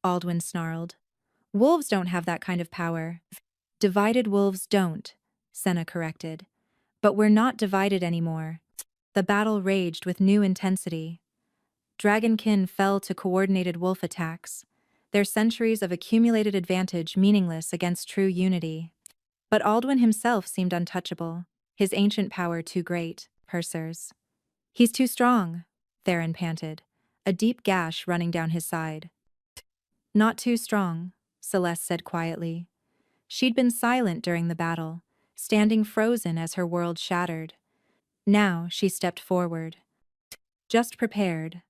Aldwin snarled. Wolves don't have that kind of power. Divided wolves don't, Senna corrected. But we're not divided anymore. The battle raged with new intensity. Dragonkin fell to coordinated wolf attacks, their centuries of accumulated advantage meaningless against true unity. But Aldwin himself seemed untouchable, his ancient power too great. Pursers. He's too strong, Theron panted, a deep gash running down his side. Not too strong, Celeste said quietly. She'd been silent during the battle, standing frozen as her world shattered. Now she stepped forward. Just prepared.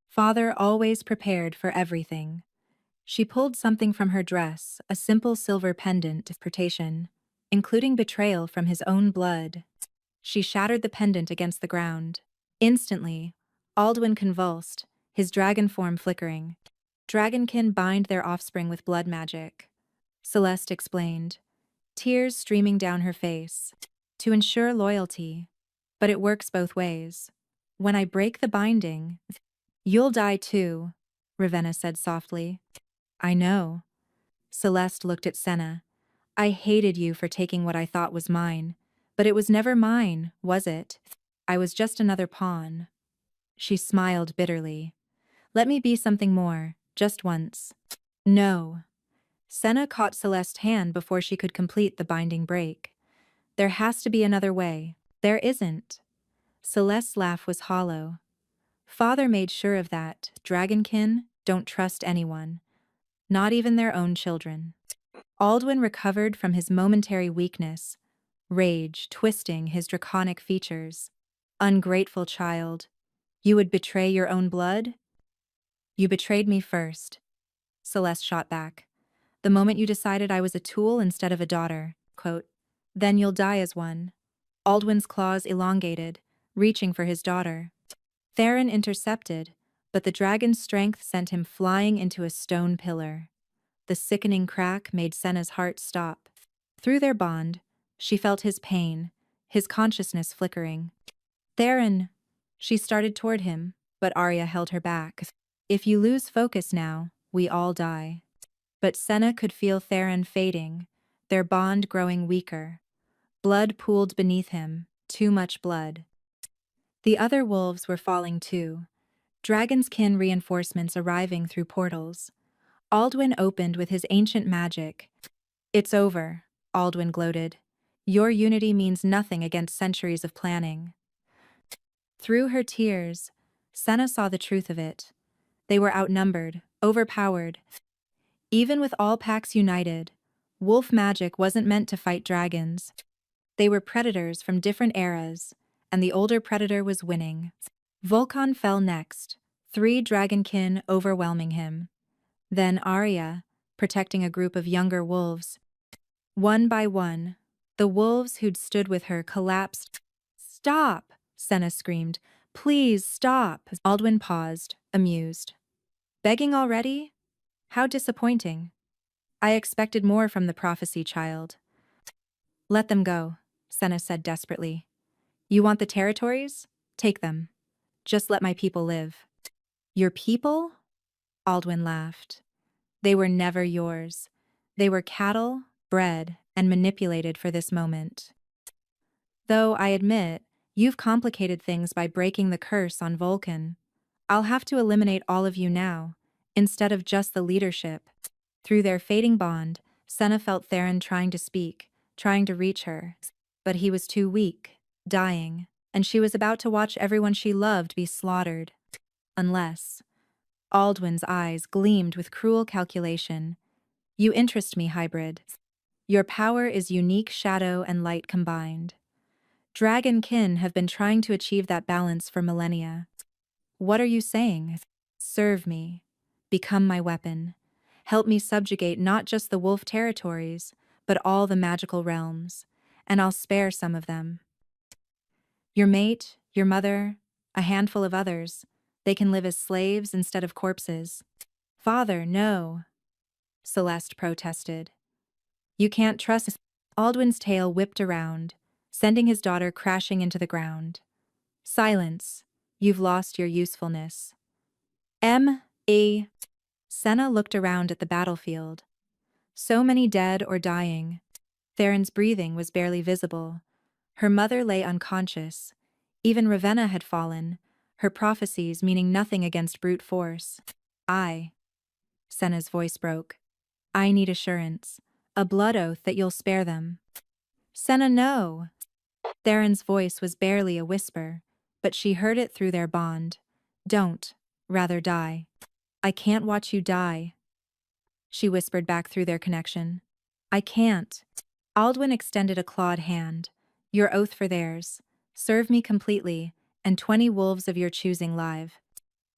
Father always prepared for everything. She pulled something from her dress, a simple silver pendant of interpretation, including betrayal from his own blood. She shattered the pendant against the ground. Instantly, Aldwin convulsed, his dragon form flickering. Dragonkin bind their offspring with blood magic. Celeste explained, tears streaming down her face. To ensure loyalty. But it works both ways. When I break the binding, you'll die too, Ravenna said softly. I know. Celeste looked at Senna. I hated you for taking what I thought was mine. But it was never mine, was it? I was just another pawn. She smiled bitterly. Let me be something more, just once. No. Senna caught Celeste's hand before she could complete the binding break. There has to be another way. There isn't. Celeste's laugh was hollow. Father made sure of that. Dragonkin don't trust anyone. Not even their own children. Aldwin recovered from his momentary weakness, rage twisting his draconic features. Ungrateful child. You would betray your own blood? You betrayed me first. Celeste shot back. The moment you decided I was a tool instead of a daughter. Quote, then you'll die as one. Aldwin's claws elongated, reaching for his daughter. Theron intercepted, but the dragon's strength sent him flying into a stone pillar. The sickening crack made Senna's heart stop. Through their bond, she felt his pain, his consciousness flickering. Theron! She started toward him, but Arya held her back. If you lose focus now, we all die. But Senna could feel Theron fading, their bond growing weaker. Blood pooled beneath him, too much blood. The other wolves were falling too, dragon's kin reinforcements arriving through portals. Aldwin opened with his ancient magic. It's over, Aldwin gloated. Your unity means nothing against centuries of planning. Through her tears, Senna saw the truth of it. They were outnumbered, overpowered. Even with all packs united, wolf magic wasn't meant to fight dragons. They were predators from different eras, and the older predator was winning. Vulcan fell next, 3 dragonkin overwhelming him. Then Arya, protecting a group of younger wolves. One by one, the wolves who'd stood with her collapsed. Stop! Senna screamed. Please stop. Aldwin paused, amused. Begging already? How disappointing. I expected more from the prophecy child. Let them go, Senna said desperately. You want the territories? Take them. Just let my people live. Your people? Aldwin laughed. They were never yours. They were cattle, bred, and manipulated for this moment. Though, I admit, you've complicated things by breaking the curse on Vulcan. I'll have to eliminate all of you now, instead of just the leadership. Through their fading bond, Senna felt Theron trying to speak, trying to reach her. But he was too weak, dying, and she was about to watch everyone she loved be slaughtered. Unless... Aldwin's eyes gleamed with cruel calculation. You interest me, hybrid. Your power is unique shadow and light combined. Dragon kin have been trying to achieve that balance for millennia. What are you saying? Serve me. Become my weapon. Help me subjugate not just the wolf territories, but all the magical realms, and I'll spare some of them. Your mate, your mother, a handful of others, they can live as slaves instead of corpses. Father, no, Celeste protested. You can't trust. Aldwin's tail whipped around, sending his daughter crashing into the ground. Silence. You've lost your usefulness. M.E. Senna looked around at the battlefield. So many dead or dying. Theron's breathing was barely visible. Her mother lay unconscious. Even Ravenna had fallen, her prophecies meaning nothing against brute force. Senna's voice broke. I need assurance. A blood oath that you'll spare them. Senna, no. Theron's voice was barely a whisper, but she heard it through their bond. Don't. Rather die. I can't watch you die. She whispered back through their connection. I can't. Aldwin extended a clawed hand. Your oath for theirs. Serve me completely, and 20 wolves of your choosing live.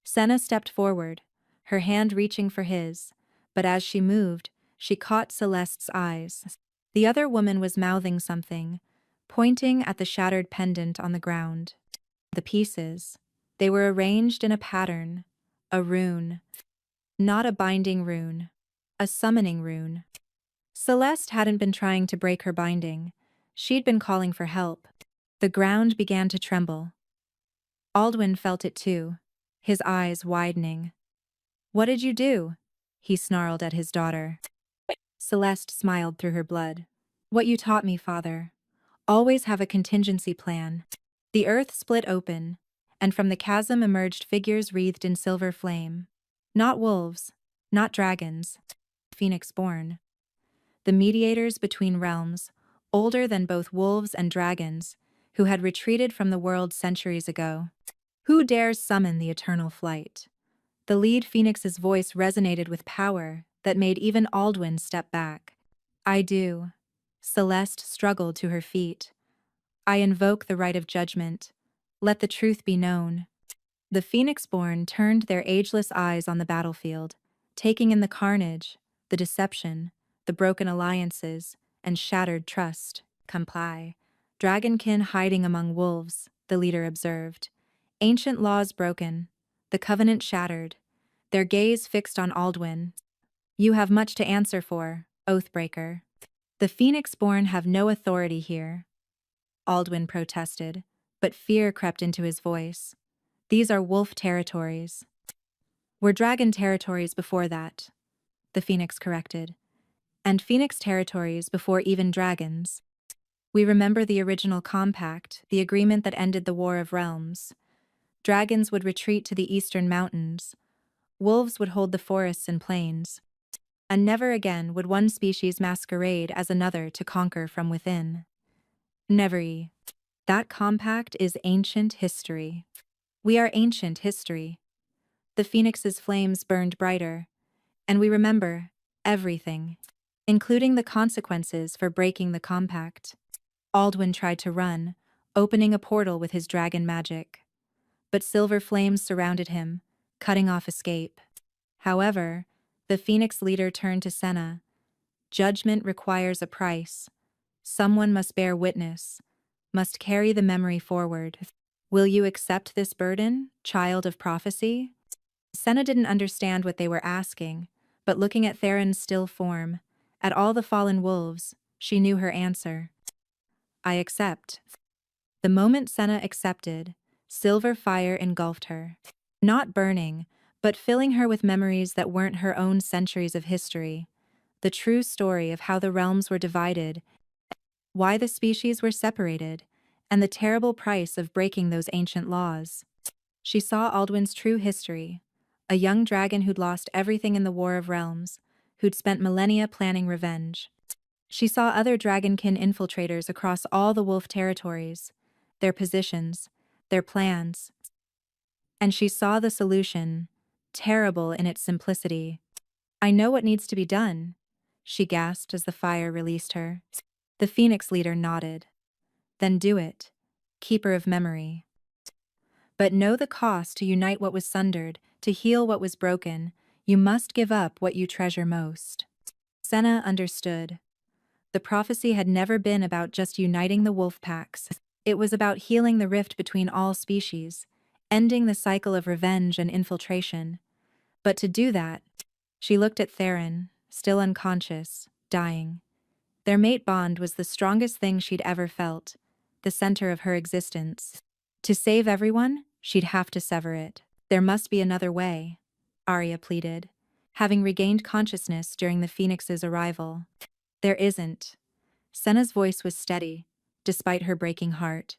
Senna stepped forward, her hand reaching for his, but as she moved, she caught Celeste's eyes. The other woman was mouthing something, pointing at the shattered pendant on the ground. The pieces. They were arranged in a pattern, a rune. Not a binding rune. A summoning rune. Celeste hadn't been trying to break her binding. She'd been calling for help. The ground began to tremble. Aldwin felt it too, his eyes widening. What did you do? He snarled at his daughter. Celeste smiled through her blood. What you taught me, father. Always have a contingency plan. The earth split open, and from the chasm emerged figures wreathed in silver flame. Not wolves, not dragons. Phoenix-born. The mediators between realms, older than both wolves and dragons, who had retreated from the world centuries ago. Who dares summon the eternal flight? The lead Phoenix's voice resonated with power that made even Aldwin step back. I do. Celeste struggled to her feet. I invoke the right of judgment. Let the truth be known. The Phoenix-born turned their ageless eyes on the battlefield, taking in the carnage, the deception, the broken alliances, and shattered trust. Comply. Dragonkin hiding among wolves, the leader observed. Ancient laws broken, the covenant shattered, their gaze fixed on Aldwin. You have much to answer for, Oathbreaker. The Phoenix-born have no authority here. Aldwin protested, but fear crept into his voice. These are wolf territories. Were dragon territories before that, the Phoenix corrected. And Phoenix territories before even dragons. We remember the original compact, the agreement that ended the War of Realms. Dragons would retreat to the eastern mountains. Wolves would hold the forests and plains. And never again would one species masquerade as another to conquer from within. Never. That compact is ancient history. We are ancient history. The Phoenix's flames burned brighter, and we remember everything, including the consequences for breaking the compact. Aldwin tried to run, opening a portal with his dragon magic. But silver flames surrounded him, cutting off escape. However, the Phoenix leader turned to Senna. Judgment requires a price. Someone must bear witness, must carry the memory forward. Will you accept this burden, child of prophecy? Senna didn't understand what they were asking, but looking at Theron's still form, at all the fallen wolves, she knew her answer. I accept. The moment Senna accepted, silver fire engulfed her. Not burning, but filling her with memories that weren't her own centuries of history. The true story of how the realms were divided, why the species were separated, and the terrible price of breaking those ancient laws. She saw Aldwin's true history, a young dragon who'd lost everything in the War of Realms, who'd spent millennia planning revenge. She saw other dragonkin infiltrators across all the wolf territories, their positions, their plans. And she saw the solution, terrible in its simplicity. I know what needs to be done, she gasped as the fire released her. The Phoenix leader nodded. Then do it, keeper of memory. But know the cost to unite what was sundered, to heal what was broken. You must give up what you treasure most. Senna understood. The prophecy had never been about just uniting the wolf packs. It was about healing the rift between all species, ending the cycle of revenge and infiltration. But to do that, she looked at Theron, still unconscious, dying. Their mate bond was the strongest thing she'd ever felt, the center of her existence. To save everyone, she'd have to sever it. There must be another way, Arya pleaded, having regained consciousness during the Phoenix's arrival. There isn't. Senna's voice was steady, despite her breaking heart.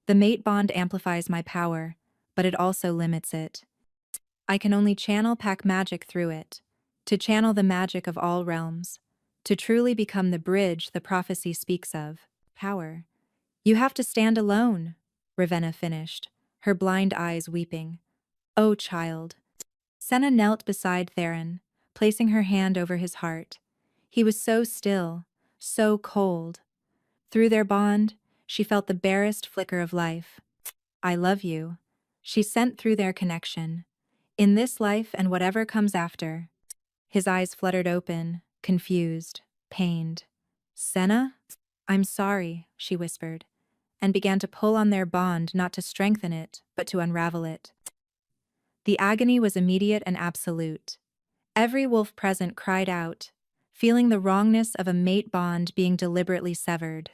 The mate bond amplifies my power, but it also limits it. I can only channel pack magic through it, to channel the magic of all realms, to truly become the bridge the prophecy speaks of. Power. You have to stand alone, Ravenna finished, her blind eyes weeping. Oh, child. Senna knelt beside Theron, placing her hand over his heart. He was so still, so cold. Through their bond, she felt the barest flicker of life. I love you, she sent through their connection. In this life and whatever comes after. His eyes fluttered open, confused, pained. Senna? I'm sorry, she whispered, and began to pull on their bond not to strengthen it, but to unravel it. The agony was immediate and absolute. Every wolf present cried out, feeling the wrongness of a mate bond being deliberately severed.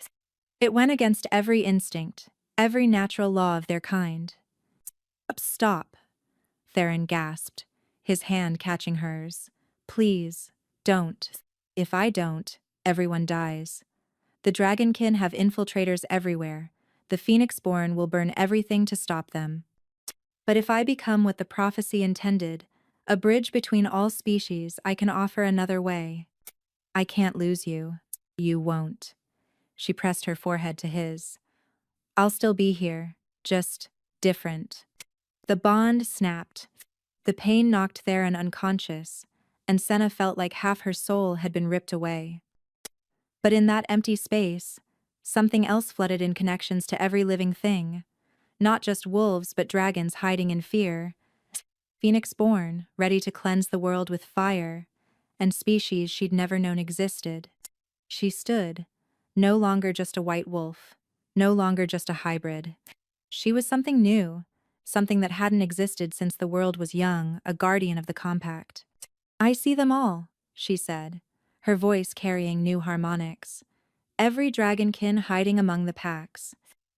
It went against every instinct, every natural law of their kind. Stop, Theron gasped, his hand catching hers. Please, don't. If I don't, everyone dies. The dragonkin have infiltrators everywhere. The Phoenixborn will burn everything to stop them. But if I become what the prophecy intended, a bridge between all species, I can offer another way. I can't lose you. You won't. She pressed her forehead to his. I'll still be here, just different. The bond snapped. The pain knocked Theron unconscious, and Senna felt like half her soul had been ripped away. But in that empty space, something else flooded in connections to every living thing. Not just wolves but dragons hiding in fear. Phoenix-born, ready to cleanse the world with fire, and species she'd never known existed. She stood, no longer just a white wolf, no longer just a hybrid. She was something new, something that hadn't existed since the world was young, a guardian of the compact. I see them all, she said, her voice carrying new harmonics. Every dragonkin hiding among the packs,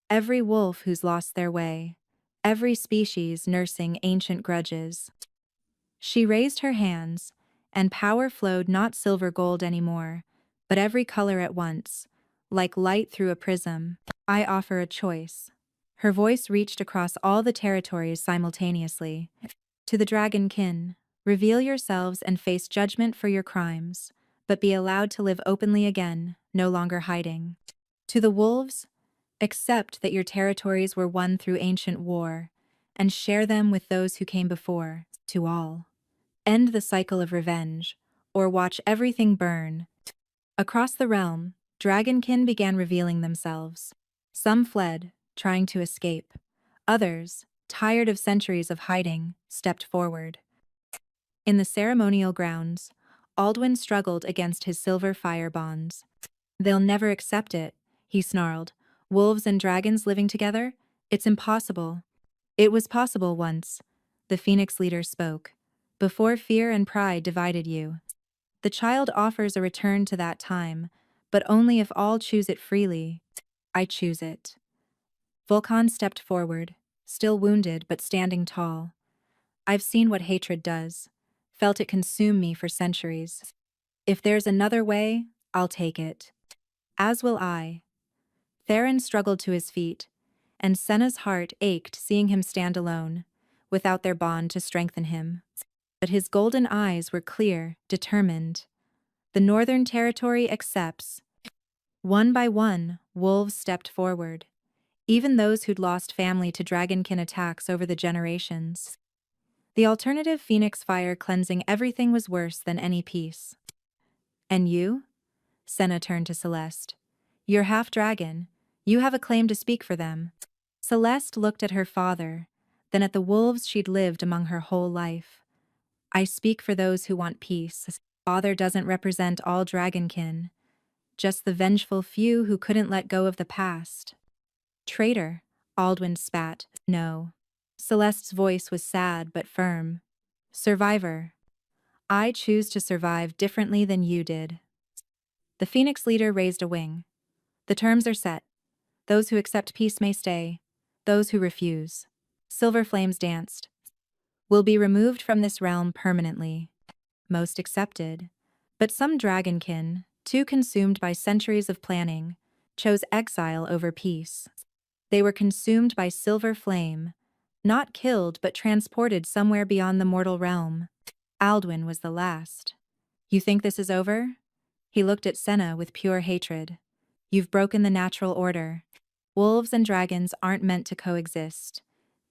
every wolf who's lost their way, every species nursing ancient grudges. She raised her hands, and power flowed not silver gold anymore, but every color at once, like light through a prism. I offer a choice. Her voice reached across all the territories simultaneously. To the dragonkin, reveal yourselves and face judgment for your crimes, but be allowed to live openly again, no longer hiding. To the wolves, accept that your territories were won through ancient war, and share them with those who came before. To all, end the cycle of revenge, or watch everything burn. Across the realm, dragonkin began revealing themselves. Some fled, trying to escape. Others, tired of centuries of hiding, stepped forward. In the ceremonial grounds, Aldwin struggled against his silver fire bonds. They'll never accept it, he snarled. Wolves and dragons living together? It's impossible. It was possible once. The Phoenix leader spoke. Before fear and pride divided you. The child offers a return to that time, but only if all choose it freely. I choose it. Volcan stepped forward, still wounded but standing tall. I've seen what hatred does, felt it consume me for centuries. If there's another way, I'll take it. As will I. Theron struggled to his feet, and Senna's heart ached seeing him stand alone, without their bond to strengthen him. But his golden eyes were clear, determined. The Northern Territory accepts. One by one, wolves stepped forward, even those who'd lost family to dragonkin attacks over the generations. The alternative Phoenix fire cleansing everything was worse than any peace. And you? Senna turned to Celeste. You're half dragon. You have a claim to speak for them. Celeste looked at her father, then at the wolves she'd lived among her whole life. I speak for those who want peace. Father doesn't represent all dragonkin, just the vengeful few who couldn't let go of the past. Traitor, Aldwin spat. No. Celeste's voice was sad but firm. Survivor. I choose to survive differently than you did. The Phoenix leader raised a wing. The terms are set. Those who accept peace may stay. Those who refuse. Silver flames danced. Will be removed from this realm permanently. Most accepted. But some dragonkin, too consumed by centuries of planning, chose exile over peace. They were consumed by silver flame, not killed but transported somewhere beyond the mortal realm. Aldwin was the last. You think this is over? He looked at Senna with pure hatred. You've broken the natural order. Wolves and dragons aren't meant to coexist.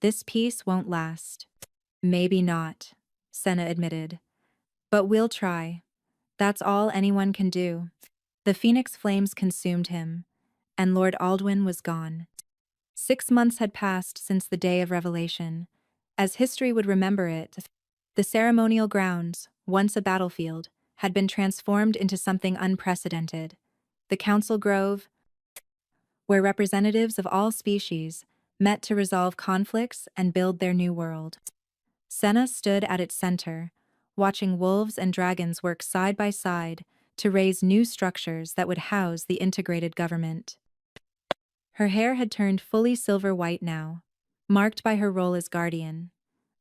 This peace won't last. Maybe not, Senna admitted. But we'll try. That's all anyone can do. The Phoenix flames consumed him, and Lord Aldwin was gone. 6 months had passed since the day of revelation. As history would remember it, the ceremonial grounds, once a battlefield, had been transformed into something unprecedented. The Council Grove, where representatives of all species met to resolve conflicts and build their new world. Senna stood at its center, watching wolves and dragons work side by side to raise new structures that would house the integrated government. Her hair had turned fully silver-white now, marked by her role as guardian,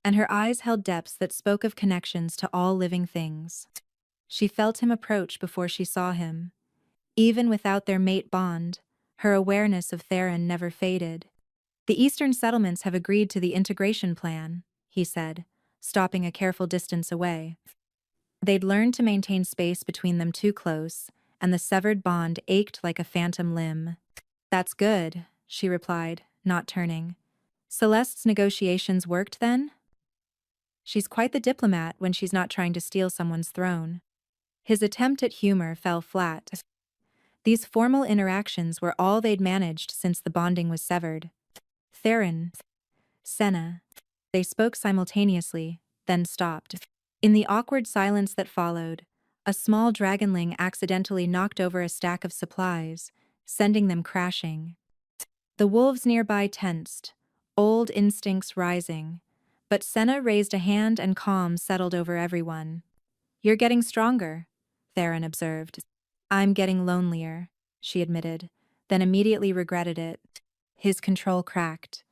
and her eyes held depths that spoke of connections to all living things. She felt him approach before she saw him. Even without their mate bond, her awareness of Theron never faded. The Eastern settlements have agreed to the integration plan, he said, stopping a careful distance away. They'd learned to maintain space between them too close, and the severed bond ached like a phantom limb. That's good, she replied, not turning. Celeste's negotiations worked then? She's quite the diplomat when she's not trying to steal someone's throne. His attempt at humor fell flat. These formal interactions were all they'd managed since the bonding was severed. Theron, Senna. They spoke simultaneously, then stopped. In the awkward silence that followed, a small dragonling accidentally knocked over a stack of supplies, sending them crashing. The wolves nearby tensed, old instincts rising, but Senna raised a hand and calm settled over everyone. You're getting stronger, Theron observed. I'm getting lonelier, she admitted, then immediately regretted it. His control cracked.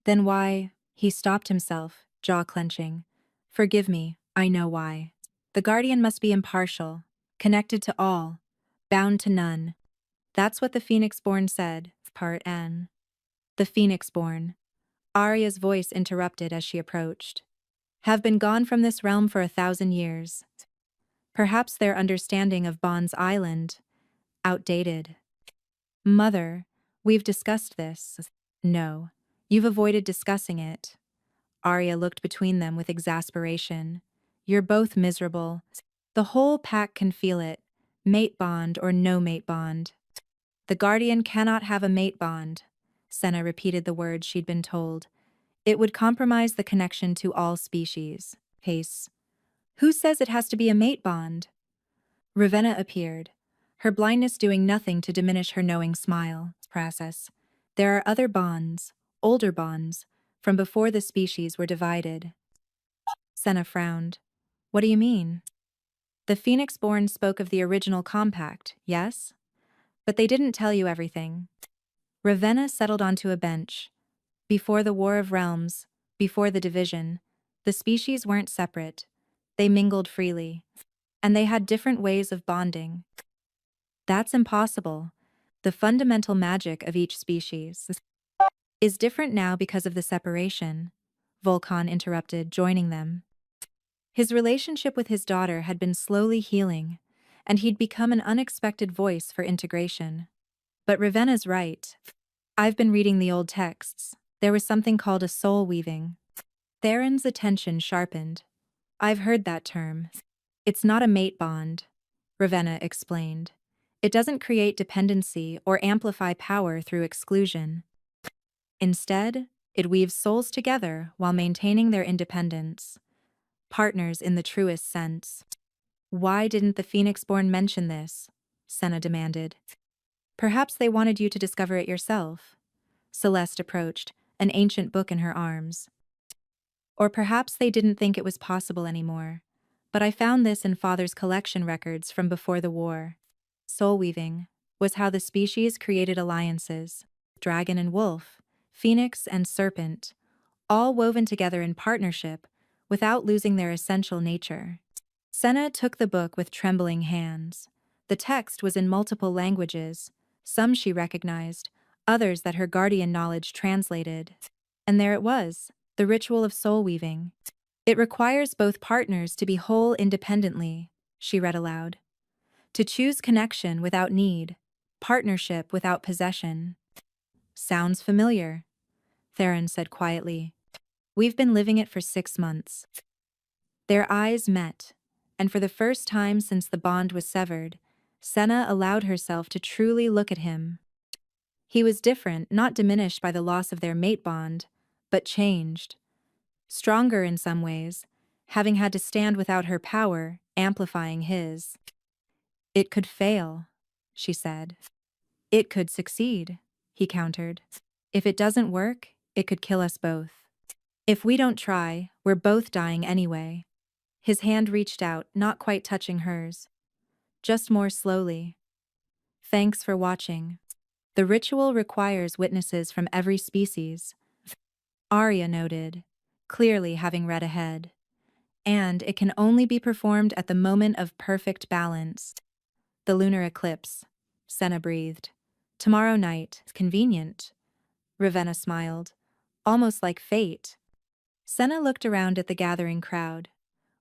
Then why? He stopped himself, jaw clenching. Forgive me, I know why. The guardian must be impartial, connected to all, bound to none. That's what the Phoenix-born said, Part N. The Phoenix-born. Arya's voice interrupted as she approached. Have been gone from this realm for 1,000 years. Perhaps their understanding of Bond's Island, outdated. Mother, we've discussed this. No, you've avoided discussing it. Arya looked between them with exasperation. You're both miserable. The whole pack can feel it, mate bond or no mate bond. The Guardian cannot have a mate bond, Senna repeated the words she'd been told. It would compromise the connection to all species. Pace. Who says it has to be a mate bond? Ravenna appeared, her blindness doing nothing to diminish her knowing smile. Process. There are other bonds, older bonds, from before the species were divided. Senna frowned. What do you mean? The Phoenix-born spoke of the original compact, yes? But they didn't tell you everything. Ravenna settled onto a bench. Before the War of Realms, before the division, the species weren't separate. They mingled freely. And they had different ways of bonding. That's impossible. The fundamental magic of each species is different now because of the separation, Volkan interrupted, joining them. His relationship with his daughter had been slowly healing, and he'd become an unexpected voice for integration. But Ravenna's right. I've been reading the old texts. There was something called a soul weaving. Theron's attention sharpened. I've heard that term. It's not a mate bond, Ravenna explained. It doesn't create dependency or amplify power through exclusion. Instead, it weaves souls together while maintaining their independence. Partners in the truest sense. Why didn't the Phoenix-born mention this? Senna demanded. Perhaps they wanted you to discover it yourself. Celeste approached, an ancient book in her arms. Or perhaps they didn't think it was possible anymore. But I found this in Father's collection records from before the war. Soul weaving was how the species created alliances. Dragon and wolf, phoenix and serpent, all woven together in partnership without losing their essential nature. Senna took the book with trembling hands. The text was in multiple languages, some she recognized, others that her guardian knowledge translated. And there it was, the ritual of soul weaving. It requires both partners to be whole independently, she read aloud. To choose connection without need, partnership without possession. Sounds familiar, Theron said quietly. We've been living it for 6 months. Their eyes met, and for the first time since the bond was severed, Senna allowed herself to truly look at him. He was different, not diminished by the loss of their mate bond, but changed. Stronger in some ways, having had to stand without her power, amplifying his. It could fail, she said. It could succeed, he countered. If it doesn't work, it could kill us both. If we don't try, we're both dying anyway. His hand reached out, not quite touching hers. Just more slowly. Thanks for watching. The ritual requires witnesses from every species, Arya noted, clearly having read ahead. And it can only be performed at the moment of perfect balance. The lunar eclipse, Senna breathed. Tomorrow night, convenient. Ravenna smiled. Almost like fate. Senna looked around at the gathering crowd.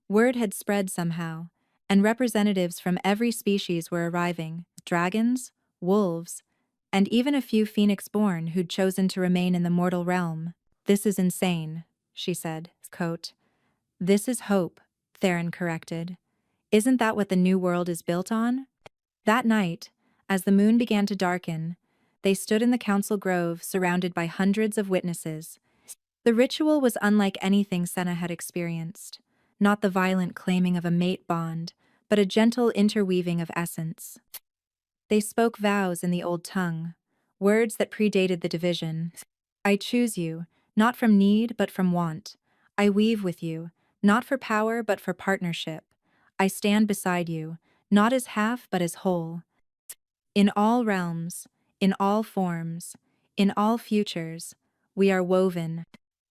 Word had spread somehow, and representatives from every species were arriving, dragons, wolves, and even a few phoenix-born who'd chosen to remain in the mortal realm. This is insane, she said, quote. This is hope, Theron corrected. Isn't that what the new world is built on? That night, as the moon began to darken, they stood in the council grove surrounded by hundreds of witnesses. The ritual was unlike anything Senna had experienced. Not the violent claiming of a mate bond, but a gentle interweaving of essence. They spoke vows in the old tongue, words that predated the division. I choose you, not from need but from want. I weave with you, not for power but for partnership. I stand beside you, not as half but as whole. In all realms, in all forms, in all futures, we are woven.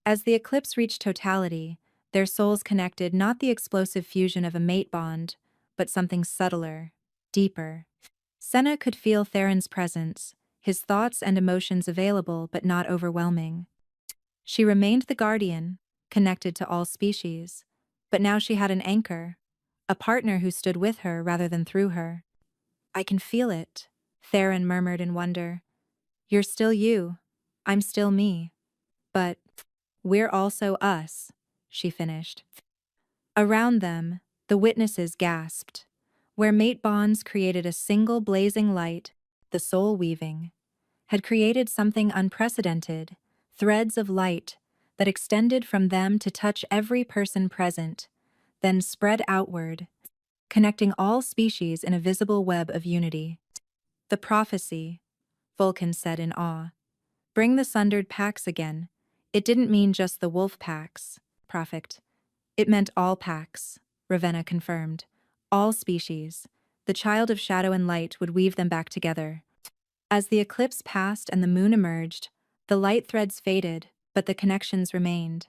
As the eclipse reached totality, their souls connected, not the explosive fusion of a mate bond, but something subtler, deeper. Senna could feel Theron's presence, his thoughts and emotions available but not overwhelming. She remained the guardian, connected to all species, but now she had an anchor, a partner who stood with her rather than through her. I can feel it, Theron murmured in wonder. You're still you, I'm still me. But we're also us, she finished. Around them, the witnesses gasped. Where mate bonds created a single blazing light, the soul weaving had created something unprecedented, threads of light that extended from them to touch every person present, then spread outward, connecting all species in a visible web of unity. The prophecy, Vulcan said in awe. Bring the sundered packs again. It didn't mean just the wolf packs. Prophet. It meant all packs, Ravenna confirmed. All species. The child of shadow and light would weave them back together. As the eclipse passed and the moon emerged, the light threads faded, but the connections remained.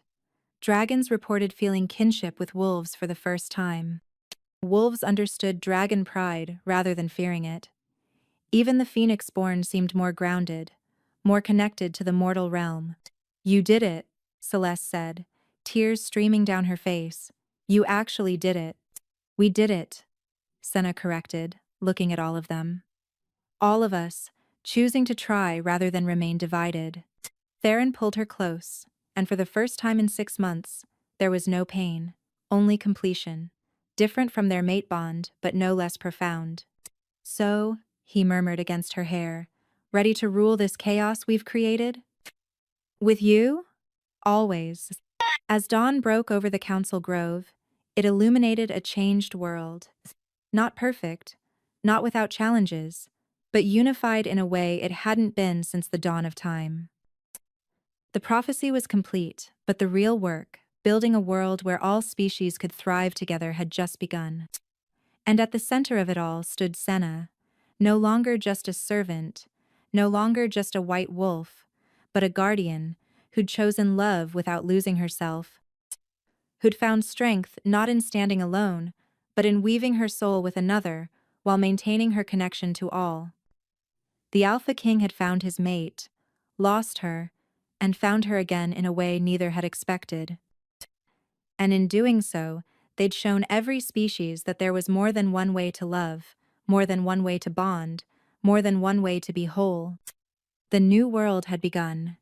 Dragons reported feeling kinship with wolves for the first time. Wolves understood dragon pride rather than fearing it. Even the phoenix-born seemed more grounded, more connected to the mortal realm. You did it, Celeste said, tears streaming down her face. You actually did it. We did it, Senna corrected, looking at all of them. All of us, choosing to try rather than remain divided. Theron pulled her close, and for the first time in 6 months, there was no pain, only completion. Different from their mate bond, but no less profound. So, he murmured against her hair, ready to rule this chaos we've created? With you? Always. As dawn broke over the council grove, it illuminated a changed world. Not perfect, not without challenges, but unified in a way it hadn't been since the dawn of time. The prophecy was complete, but the real work, building a world where all species could thrive together, had just begun. And at the center of it all stood Senna, no longer just a servant, no longer just a white wolf, but a guardian who'd chosen love without losing herself, who'd found strength not in standing alone, but in weaving her soul with another while maintaining her connection to all. The Alpha King had found his mate, lost her, and found her again in a way neither had expected. And in doing so, they'd shown every species that there was more than one way to love, more than one way to bond, more than one way to be whole. The new world had begun,